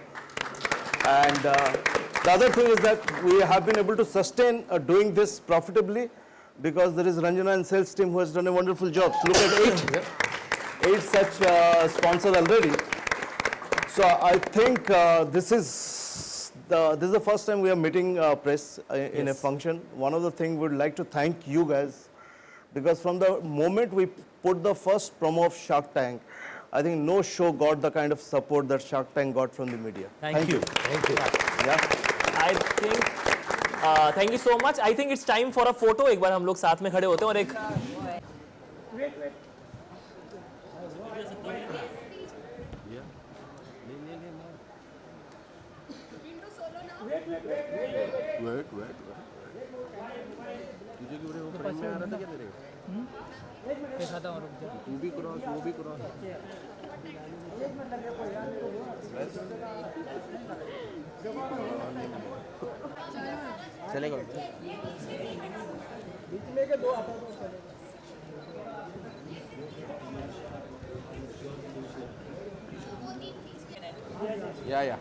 And the other thing is that we have been able to sustain doing this profitably because there is Ranjana and sales team who has done a wonderful job. Look at eight such sponsors already. So I think this is the first time we are meeting press in a function. One of the things we'd like to thank you guys, because from the moment we put the first promo of Shark Tank, I think no show got the kind of support that Shark Tank got from the media. Thank you. Thank you. Yeah. I think thank you so much. I think it's time for a photo. एक बार हम लोग साथ में खड़े होते हैं और एक चलेगा. या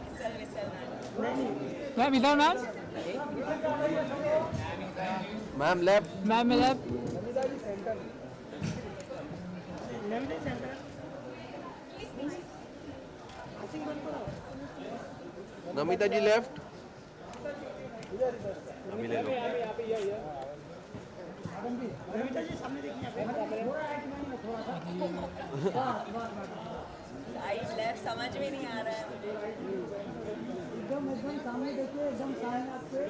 मैम इधर ma'am. Ma'am left. Ma'am left. Namita ji left. अभी ले लो. लेफ्ट समझ में नहीं आ रहा है मुझे. एकदम सामने देखिए, एकदम सामने आपके.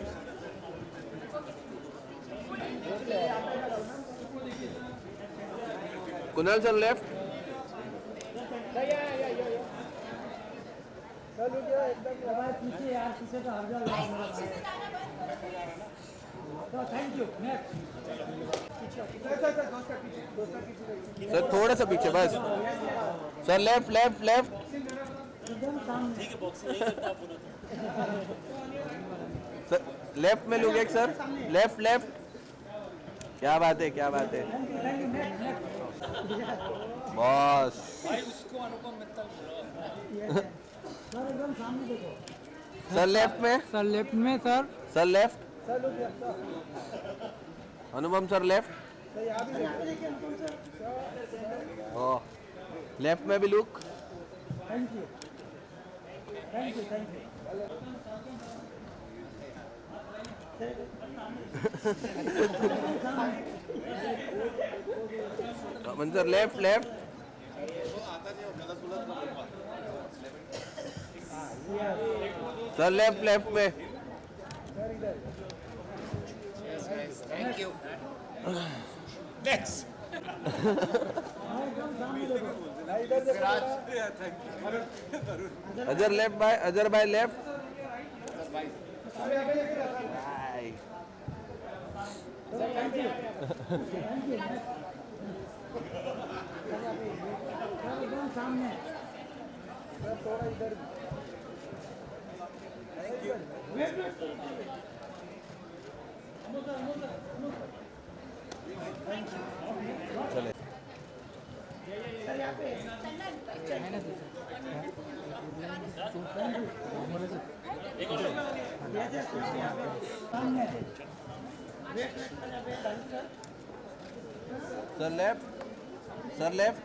Kunal sir left. पीछे यार, पीछे तो हर जगह. Thank you. सर थोड़ा सा पीछे बस. Sir left left left. Sir left में लोग एक सर. Left left. क्या बात है, क्या बात है. बॉस. सर लेफ्ट में. सर लेफ्ट में sir. Sir left. Anupam sir left. Oh left में भी look. Thank you. Thank you. Thank you. Aman sir left left. Sir left left में. Thank you. Next. Azhar left bye. Azhar bye left. एकदम सामने. थोड़ा इधर. चले. Sir left. Sir left.